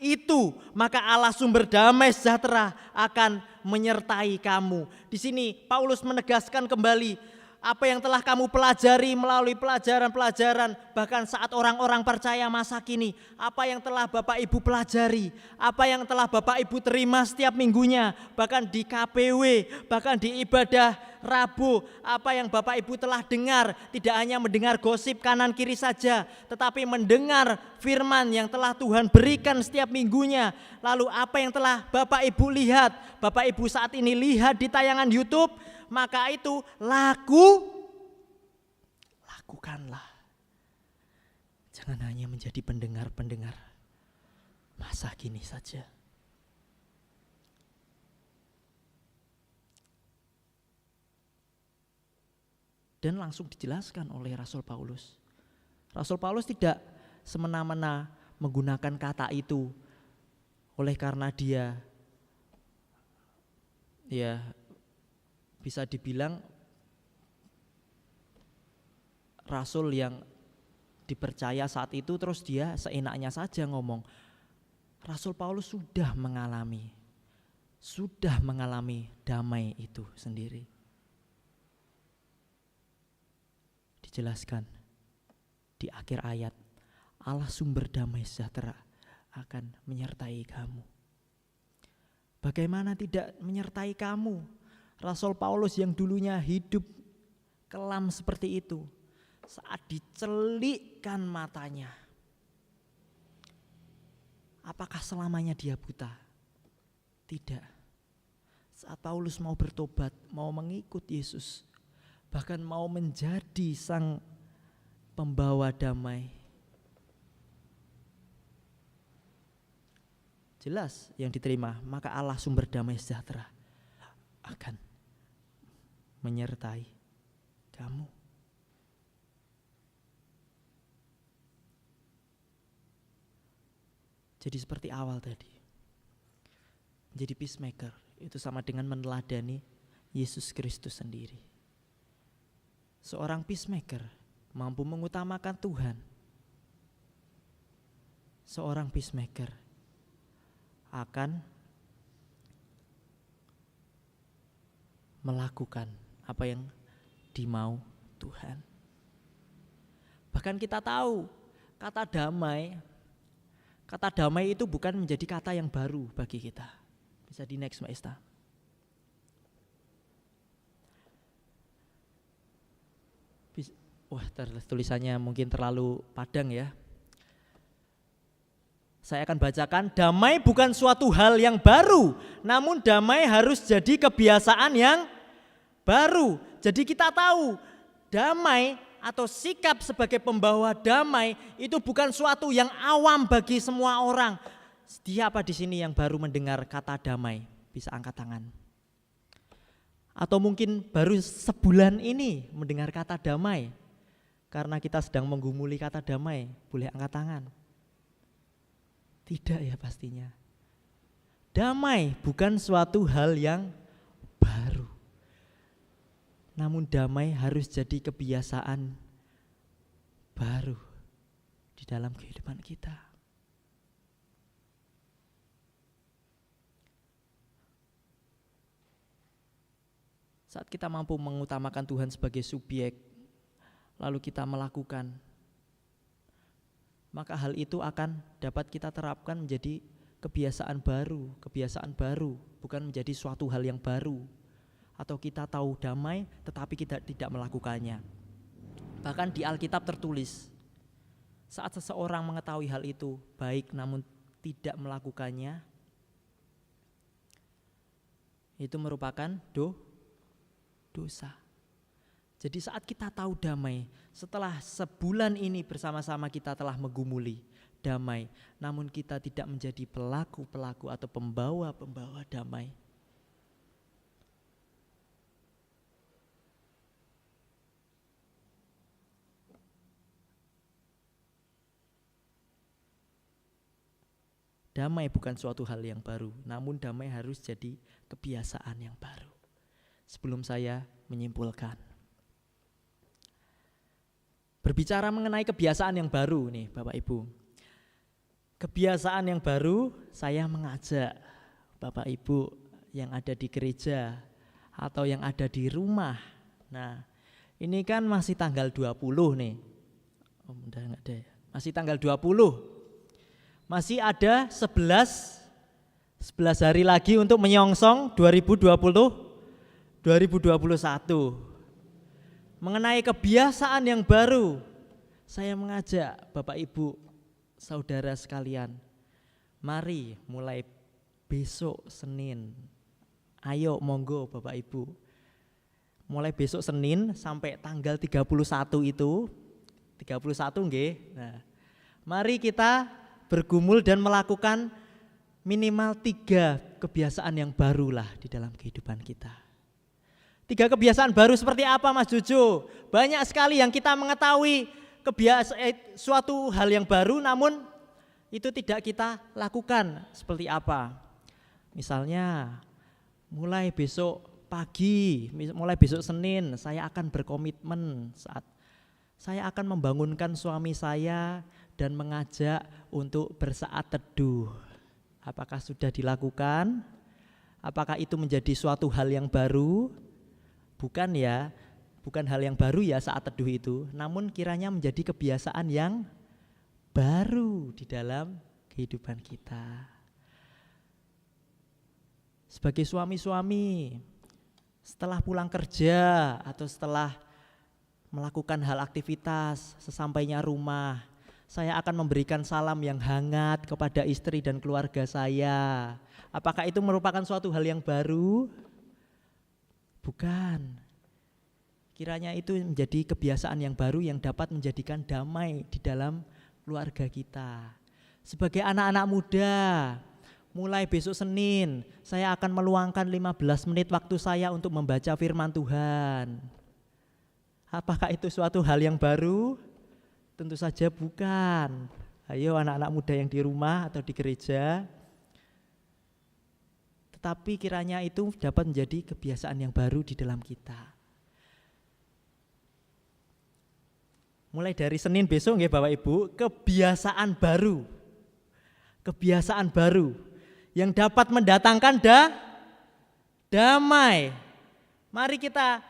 itu, maka Allah sumber damai sejahtera akan menyertai kamu. Di sini Paulus menegaskan kembali apa yang telah kamu pelajari melalui pelajaran-pelajaran, bahkan saat orang-orang percaya masa kini, apa yang telah Bapak Ibu pelajari, apa yang telah Bapak Ibu terima setiap minggunya, bahkan di KPW, bahkan di ibadah Rabu, apa yang Bapak Ibu telah dengar, tidak hanya mendengar gosip kanan kiri saja, tetapi mendengar firman yang telah Tuhan berikan setiap minggunya. Lalu apa yang telah Bapak Ibu lihat, Bapak Ibu saat ini lihat di tayangan YouTube, maka itu lakukanlah. Jangan hanya menjadi pendengar-pendengar masa kini saja. Dan langsung dijelaskan oleh Rasul Paulus. Rasul Paulus tidak semena-mena menggunakan kata itu oleh karena dia bisa dibilang rasul yang dipercaya saat itu, terus dia seenaknya saja ngomong. Rasul Paulus sudah mengalami damai itu sendiri. Dijelaskan di akhir ayat, Allah sumber damai sejahtera akan menyertai kamu. Bagaimana tidak menyertai kamu? Rasul Paulus yang dulunya hidup kelam seperti itu, saat dicelikkan matanya, apakah selamanya dia buta? Tidak. Saat Paulus mau bertobat, mau mengikut Yesus, bahkan mau menjadi sang pembawa damai, jelas yang diterima, maka Allah sumber damai sejahtera akan menyertai kamu. Jadi seperti awal tadi, menjadi peacemaker itu sama dengan meneladani Yesus Kristus sendiri. Seorang peacemaker mampu mengutamakan Tuhan. Seorang peacemaker akan melakukan apa yang dimau Tuhan. Bahkan kita tahu kata damai itu bukan menjadi kata yang baru bagi kita. Bisa di next Mbak Esta. Wah, tulisannya mungkin terlalu padang ya. Saya akan bacakan, damai bukan suatu hal yang baru, namun damai harus jadi kebiasaan yang baru. Jadi kita tahu damai atau sikap sebagai pembawa damai itu bukan suatu yang awam bagi semua orang. Siapa di sini yang baru mendengar kata damai? Bisa angkat tangan. Atau mungkin baru sebulan ini mendengar kata damai. Karena kita sedang menggumuli kata damai, boleh angkat tangan. Tidak ya pastinya. Damai bukan suatu hal yang baru. Namun damai harus jadi kebiasaan baru di dalam kehidupan kita. Saat kita mampu mengutamakan Tuhan sebagai subjek, lalu kita melakukan, maka hal itu akan dapat kita terapkan menjadi kebiasaan baru, bukan menjadi suatu hal yang baru. Atau kita tahu damai tetapi kita tidak melakukannya. Bahkan di Alkitab tertulis, saat seseorang mengetahui hal itu baik namun tidak melakukannya, itu merupakan dosa. Jadi saat kita tahu damai, setelah sebulan ini bersama-sama kita telah menggumuli damai, namun kita tidak menjadi pelaku-pelaku atau pembawa-pembawa damai. Damai bukan suatu hal yang baru, namun damai harus jadi kebiasaan yang baru. Sebelum saya menyimpulkan, berbicara mengenai kebiasaan yang baru nih Bapak Ibu. Kebiasaan yang baru, saya mengajak Bapak Ibu yang ada di gereja atau yang ada di rumah. Nah, ini kan masih tanggal 20 nih. Udah enggak ada ya. Masih tanggal 20. Masih ada 11 hari lagi untuk menyongsong 2021. Mengenai kebiasaan yang baru, saya mengajak Bapak Ibu, saudara sekalian, mari mulai besok Senin. Ayo monggo Bapak Ibu. Mulai besok Senin sampai tanggal 31 itu, 31 nggih. Nah, mari kita bergumul dan melakukan minimal 3 kebiasaan yang barulah di dalam kehidupan kita. 3 kebiasaan baru seperti apa Mas Jojo? Banyak sekali yang kita mengetahui suatu hal yang baru namun itu tidak kita lakukan. Seperti apa? Misalnya mulai besok pagi, mulai besok Senin saya akan berkomitmen saat saya akan membangunkan suami saya dan mengajak untuk bersaat teduh. Apakah sudah dilakukan? Apakah itu menjadi suatu hal yang baru? Bukan ya, bukan hal yang baru ya saat teduh itu, namun kiranya menjadi kebiasaan yang baru di dalam kehidupan kita. Sebagai suami-suami, setelah pulang kerja atau setelah melakukan hal aktivitas sesampainya rumah, saya akan memberikan salam yang hangat kepada istri dan keluarga saya. Apakah itu merupakan suatu hal yang baru? Bukan. Kiranya itu menjadi kebiasaan yang baru yang dapat menjadikan damai di dalam keluarga kita. Sebagai anak-anak muda, mulai besok Senin, saya akan meluangkan 15 menit waktu saya untuk membaca firman Tuhan. Apakah itu suatu hal yang baru? Tentu saja bukan. Ayo anak-anak muda yang di rumah atau di gereja. Tetapi kiranya itu dapat menjadi kebiasaan yang baru di dalam kita. Mulai dari Senin besok nggih Bapak Ibu, kebiasaan baru. Kebiasaan baru yang dapat mendatangkan damai. Mari kita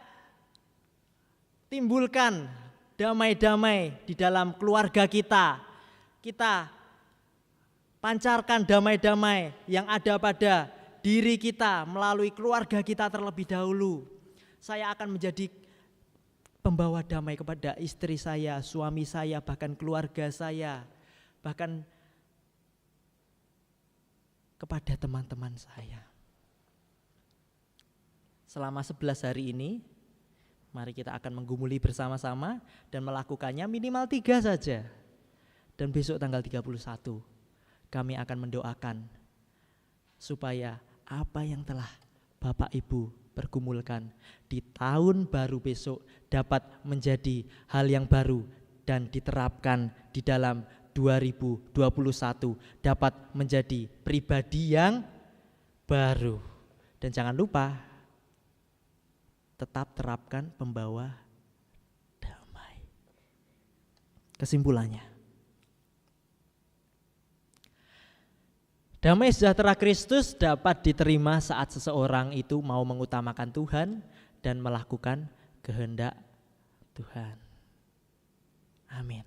timbulkan damai-damai di dalam keluarga kita. Kita pancarkan damai-damai yang ada pada diri kita melalui keluarga kita terlebih dahulu. Saya akan menjadi pembawa damai kepada istri saya, suami saya, bahkan keluarga saya, bahkan kepada teman-teman saya. Selama 11 hari ini, mari kita akan menggumuli bersama-sama dan melakukannya minimal 3 saja. Dan besok tanggal 31 kami akan mendoakan supaya apa yang telah Bapak Ibu pergumulkan di tahun baru besok dapat menjadi hal yang baru dan diterapkan di dalam 2021, dapat menjadi pribadi yang baru. Dan jangan lupa tetap terapkan pembawa damai. Kesimpulannya, damai sejahtera Kristus dapat diterima saat seseorang itu mau mengutamakan Tuhan dan melakukan kehendak Tuhan. Amin.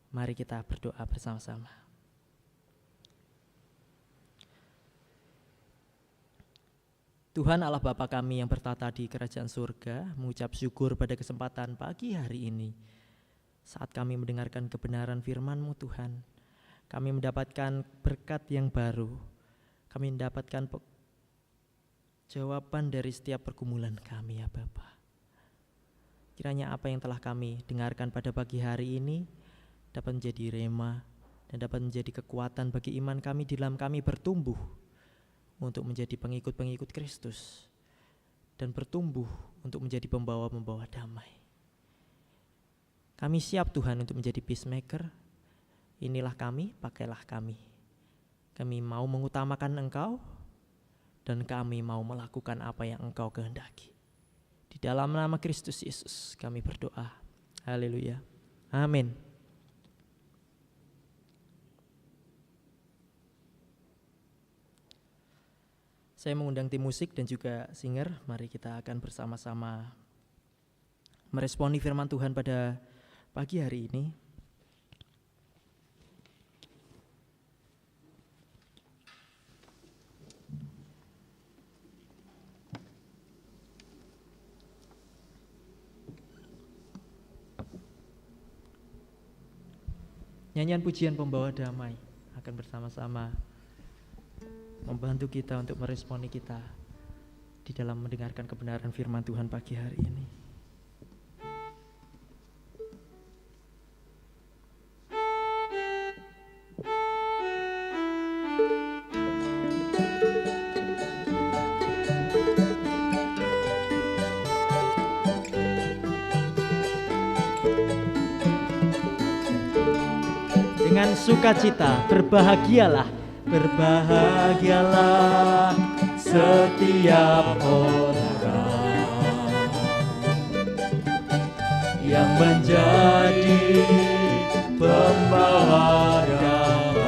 Mari kita berdoa bersama-sama. Tuhan Allah Bapa kami yang bertata di kerajaan surga, mengucap syukur pada kesempatan pagi hari ini. Saat kami mendengarkan kebenaran firman-Mu Tuhan, kami mendapatkan berkat yang baru. Kami mendapatkan jawaban dari setiap pergumulan kami ya Bapa. Kiranya apa yang telah kami dengarkan pada pagi hari ini dapat menjadi rema dan dapat menjadi kekuatan bagi iman kami di dalam kami bertumbuh untuk menjadi pengikut-pengikut Kristus dan bertumbuh untuk menjadi pembawa-pembawa damai. Kami siap Tuhan untuk menjadi peacemaker. Inilah kami, pakailah kami. Kami mau mengutamakan Engkau dan kami mau melakukan apa yang Engkau kehendaki. Di dalam nama Kristus Yesus kami berdoa. Haleluya. Amin. Saya mengundang tim musik dan juga singer. Mari kita akan bersama-sama meresponi firman Tuhan pada pagi hari ini. Nyanyian pujian pembawa damai akan bersama-sama membantu kita untuk meresponi kita di dalam mendengarkan kebenaran firman Tuhan pagi hari ini. Dengan sukacita berbahagialah, berbahagialah setiap orang yang menjadi pembawa damai,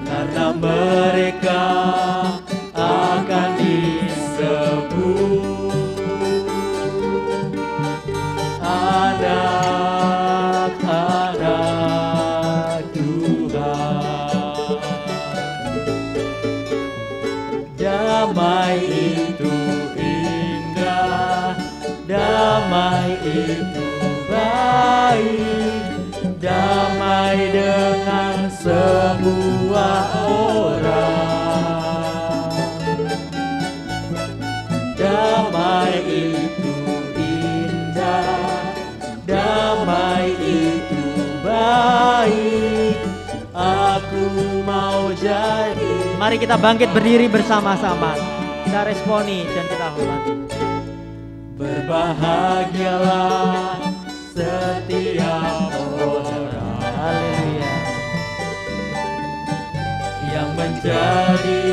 karena mereka akan disebut anak-anak Tuhan. Damai itu itu baik, damai dengan semua orang. Damai itu indah, damai itu baik, aku mau jadi. Mari kita bangkit berdiri bersama-sama. Kita responi dan kita hormati. Berbahagialah setiap orang, haleluya, yang menjadi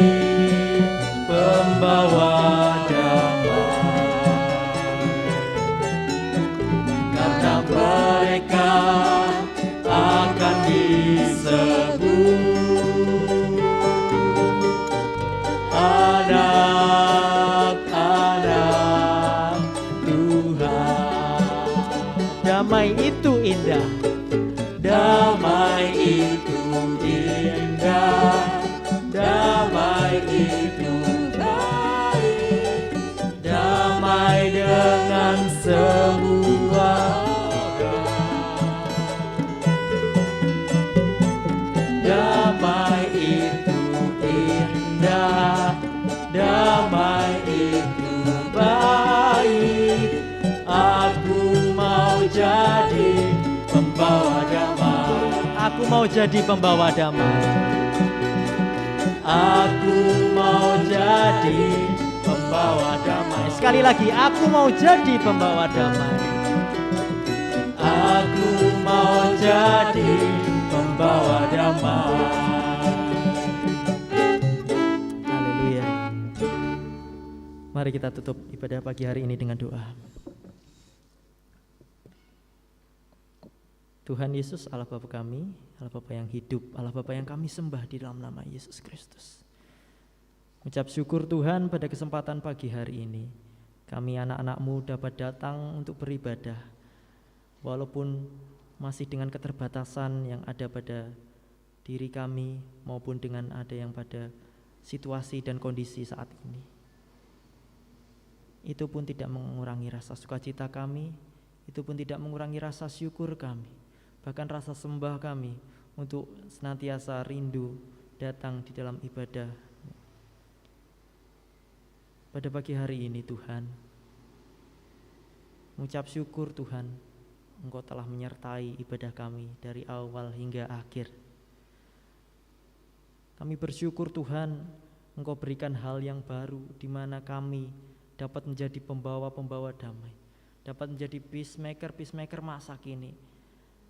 pembawa damai, karena mereka akan disebut anak-anak Tuhan. Damai itu indah, damai itu indah, damai itu baik, damai dengan semua orang. Damai itu indah, damai itu baik, aku mau jadi pembawa damai. Aku mau jadi pembawa damai. Aku mau jadi pembawa damai. Sekali lagi, aku mau jadi pembawa damai. Aku mau jadi pembawa damai. Haleluya. Mari kita tutup ibadah pagi hari ini dengan doa. Tuhan Yesus, Allah Bapa kami, Allah Bapa yang hidup, Allah Bapa yang kami sembah di dalam nama Yesus Kristus. Ucap syukur Tuhan pada kesempatan pagi hari ini, kami anak-anak-Mu dapat datang untuk beribadah, walaupun masih dengan keterbatasan yang ada pada diri kami, maupun dengan ada yang pada situasi dan kondisi saat ini. Itu pun tidak mengurangi rasa sukacita kami, itu pun tidak mengurangi rasa syukur kami, bahkan rasa sembah kami untuk senantiasa rindu datang di dalam ibadah. Pada pagi hari ini Tuhan, mengucap syukur Tuhan, Engkau telah menyertai ibadah kami dari awal hingga akhir. Kami bersyukur Tuhan, Engkau berikan hal yang baru di mana kami dapat menjadi pembawa-pembawa damai, dapat menjadi peacemaker masa kini,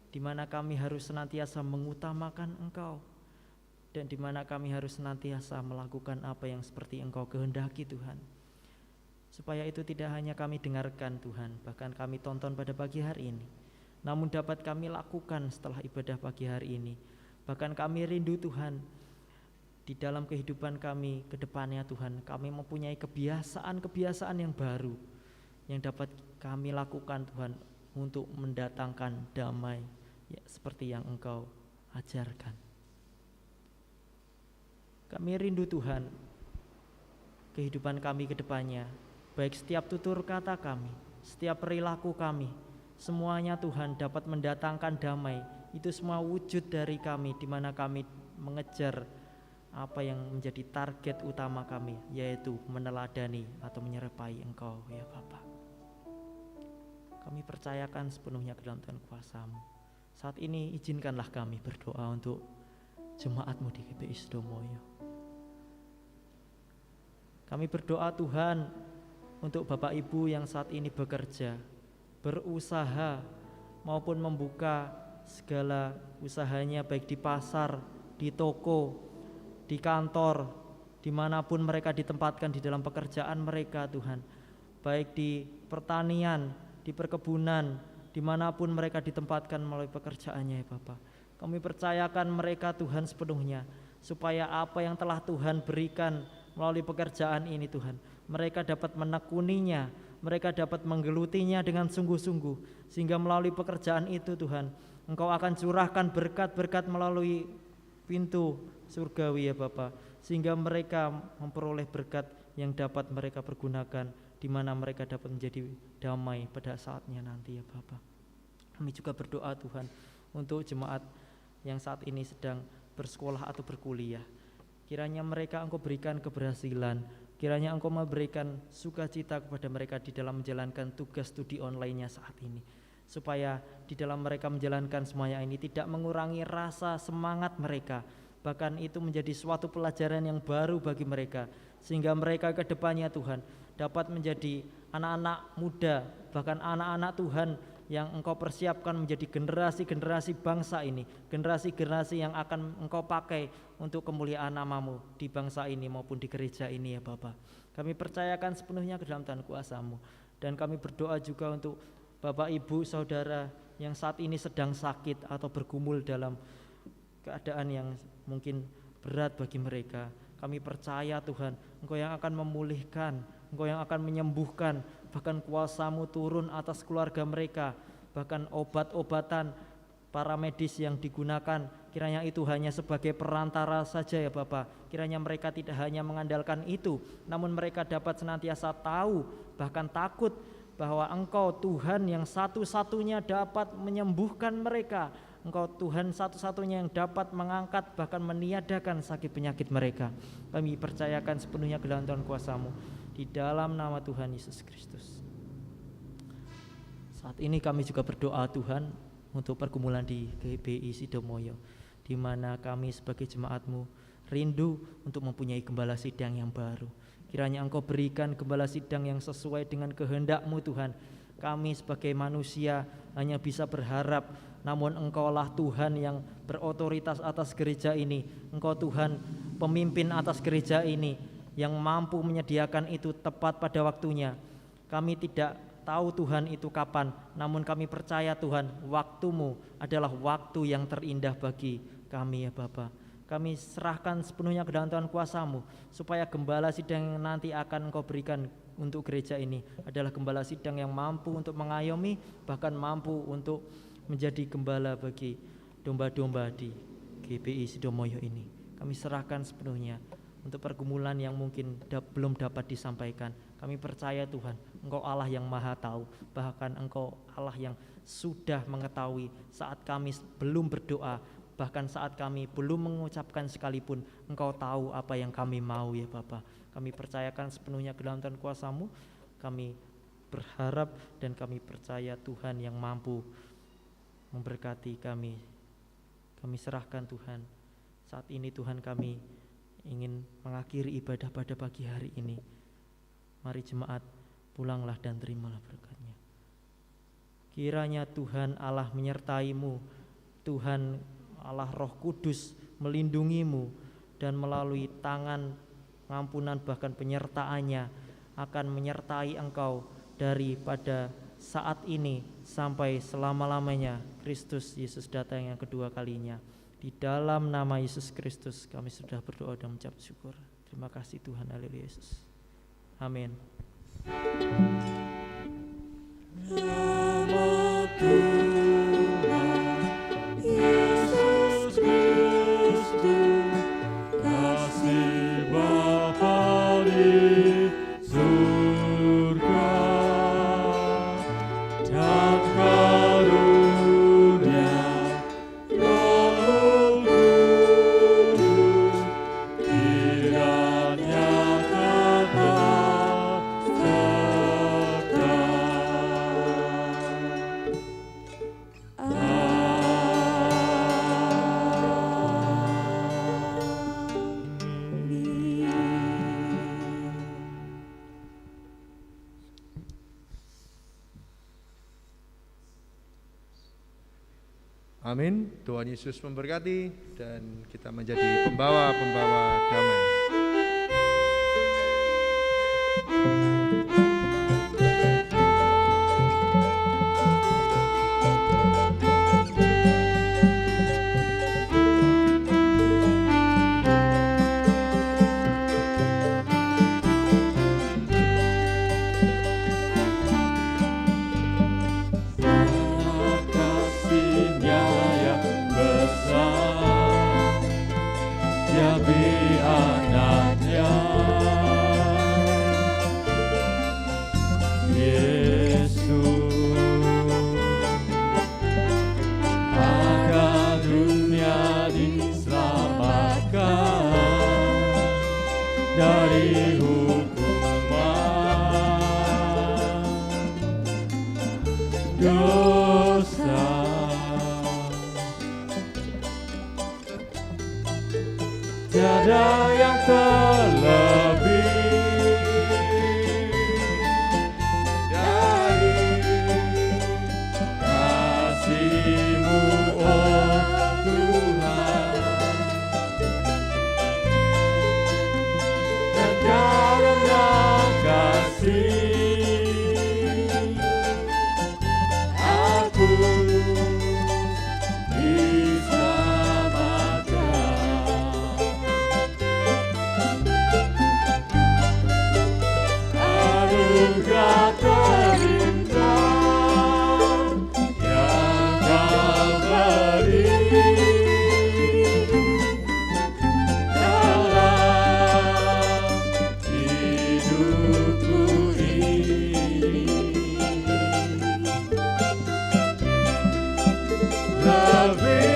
di mana kami harus senantiasa mengutamakan Engkau, dan di mana kami harus senantiasa melakukan apa yang seperti Engkau kehendaki Tuhan. Supaya itu tidak hanya kami dengarkan Tuhan, bahkan kami tonton pada pagi hari ini, namun dapat kami lakukan setelah ibadah pagi hari ini. Bahkan kami rindu Tuhan, di dalam kehidupan kami ke depannya Tuhan, kami mempunyai kebiasaan-kebiasaan yang baru yang dapat kami lakukan Tuhan untuk mendatangkan damai ya, seperti yang Engkau ajarkan. Kami rindu Tuhan, kehidupan kami ke depannya, baik setiap tutur kata kami, setiap perilaku kami, semuanya Tuhan dapat mendatangkan damai. Itu semua wujud dari kami, di mana kami mengejar apa yang menjadi target utama kami, yaitu meneladani atau menyerupai Engkau ya Bapa. Kami percayakan sepenuhnya ke dalam Tuhan kuasa-Mu. Saat ini izinkanlah kami berdoa untuk jemaat-Mu di GPI Sidomoyo. Kami berdoa Tuhan untuk Bapak Ibu yang saat ini bekerja, berusaha maupun membuka segala usahanya, baik di pasar, di toko, di kantor, dimanapun mereka ditempatkan di dalam pekerjaan mereka Tuhan, baik di pertanian, di perkebunan, dimanapun mereka ditempatkan melalui pekerjaannya ya Bapa. Kami percayakan mereka Tuhan sepenuhnya, supaya apa yang telah Tuhan berikan melalui pekerjaan ini Tuhan, mereka dapat menekuninya, mereka dapat menggelutinya dengan sungguh-sungguh, sehingga melalui pekerjaan itu Tuhan, Engkau akan curahkan berkat-berkat melalui pintu surgawi ya Bapa, sehingga mereka memperoleh berkat yang dapat mereka pergunakan, di mana mereka dapat menjadi damai pada saatnya nanti ya Bapa. Kami juga berdoa Tuhan untuk jemaat yang saat ini sedang bersekolah atau berkuliah. Kiranya mereka Engkau berikan keberhasilan, kiranya Engkau memberikan sukacita kepada mereka di dalam menjalankan tugas studi online-nya saat ini, supaya di dalam mereka menjalankan semuanya ini tidak mengurangi rasa semangat mereka, bahkan itu menjadi suatu pelajaran yang baru bagi mereka, sehingga mereka ke depannya Tuhan dapat menjadi anak-anak muda, bahkan anak-anak Tuhan yang Engkau persiapkan menjadi generasi-generasi bangsa ini, generasi-generasi yang akan Engkau pakai untuk kemuliaan nama-Mu di bangsa ini maupun di gereja ini ya Bapa. Kami percayakan sepenuhnya ke dalam tangan kuasa-Mu, dan kami berdoa juga untuk Bapak Ibu Saudara yang saat ini sedang sakit atau bergumul dalam keadaan yang mungkin berat bagi mereka. Kami percaya Tuhan, Engkau yang akan memulihkan, Engkau yang akan menyembuhkan, bahkan kuasa-Mu turun atas keluarga mereka, bahkan obat-obatan para medis yang digunakan, kiranya itu hanya sebagai perantara saja ya Bapa. Kiranya mereka tidak hanya mengandalkan itu, namun mereka dapat senantiasa tahu, bahkan takut bahwa Engkau Tuhan yang satu-satunya dapat menyembuhkan mereka. Engkau Tuhan satu-satunya yang dapat mengangkat bahkan meniadakan sakit penyakit mereka. Kami percayakan sepenuhnya ke dalam Tuhan kuasa-Mu, di dalam nama Tuhan Yesus Kristus. Saat ini kami juga berdoa Tuhan untuk pergumulan di GBI Sidomoyo, di mana kami sebagai jemaat-Mu rindu untuk mempunyai gembala sidang yang baru. Kiranya Engkau berikan gembala sidang yang sesuai dengan kehendak-Mu Tuhan. Kami sebagai manusia hanya bisa berharap, namun Engkaulah Tuhan yang berotoritas atas gereja ini. Engkau Tuhan pemimpin atas gereja ini yang mampu menyediakan itu tepat pada waktunya. Kami tidak tahu Tuhan itu kapan, namun kami percaya Tuhan waktu-Mu adalah waktu yang terindah bagi kami ya Bapa. Kami serahkan sepenuhnya ke dalam Tuhan kuasa-Mu, supaya gembala sidang yang nanti akan Engkau berikan untuk gereja ini adalah gembala sidang yang mampu untuk mengayomi, bahkan mampu untuk menjadi gembala bagi domba-domba di GBI Sidomoyo ini. Kami serahkan sepenuhnya untuk pergumulan yang mungkin belum dapat disampaikan. Kami percaya Tuhan, Engkau Allah yang maha tahu, bahkan Engkau Allah yang sudah mengetahui saat kami belum berdoa, bahkan saat kami belum mengucapkan sekalipun, Engkau tahu apa yang kami mau ya Bapa. Kami percayakan sepenuhnya ke dalam Tuhan kuasa-Mu. Kami berharap dan kami percaya Tuhan yang mampu memberkati kami. Kami serahkan Tuhan. Saat ini Tuhan kami ingin mengakhiri ibadah pada pagi hari ini. Mari jemaat, pulanglah dan terimalah berkat-Nya. Kiranya Tuhan Allah menyertai-Mu, Tuhan Allah Roh Kudus melindungi-Mu, dan melalui tangan pengampunan bahkan penyertaan-Nya akan menyertai engkau daripada saat ini sampai selama-lamanya Kristus Yesus datang yang kedua kalinya. Di dalam nama Yesus Kristus kami sudah berdoa dan mengucap syukur. Terima kasih Tuhan, haleluya Yesus. Amin. Nama Tuhan Yesus Kristus, kasih Bapa di surga, dan karunia Roh Kudus, kiranya tetap serta. Amin. Tuhan Yesus memberkati dan kita menjadi pembawa-pembawa damai. Kasih-Nya yang besar, Dia beri anaknya dosa. Tiada yang terlebih dari kasih-Mu, oh Tuhan. Dan karena kasih aku diselamatkan. Anugerah terindah yang Kau beri dalam hidupku ini. Lebih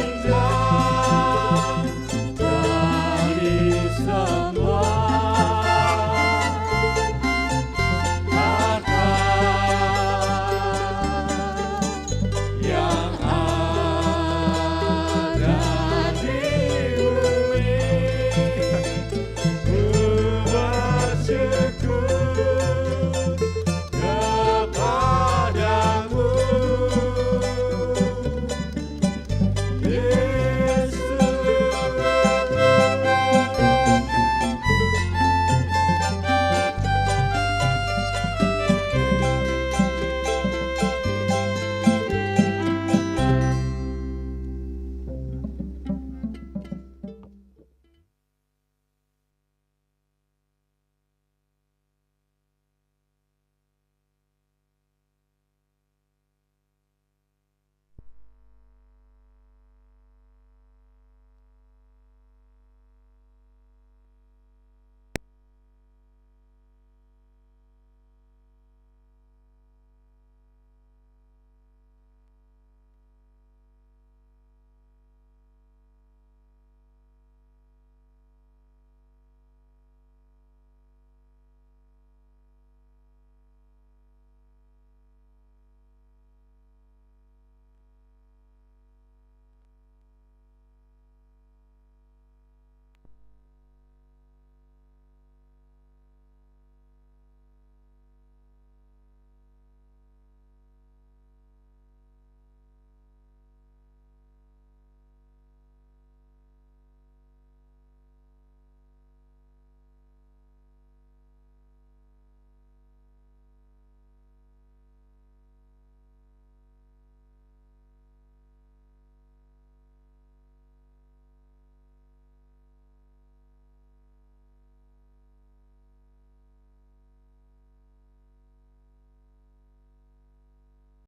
indah dari semua harta yang ada di bumi. Ku bersyukur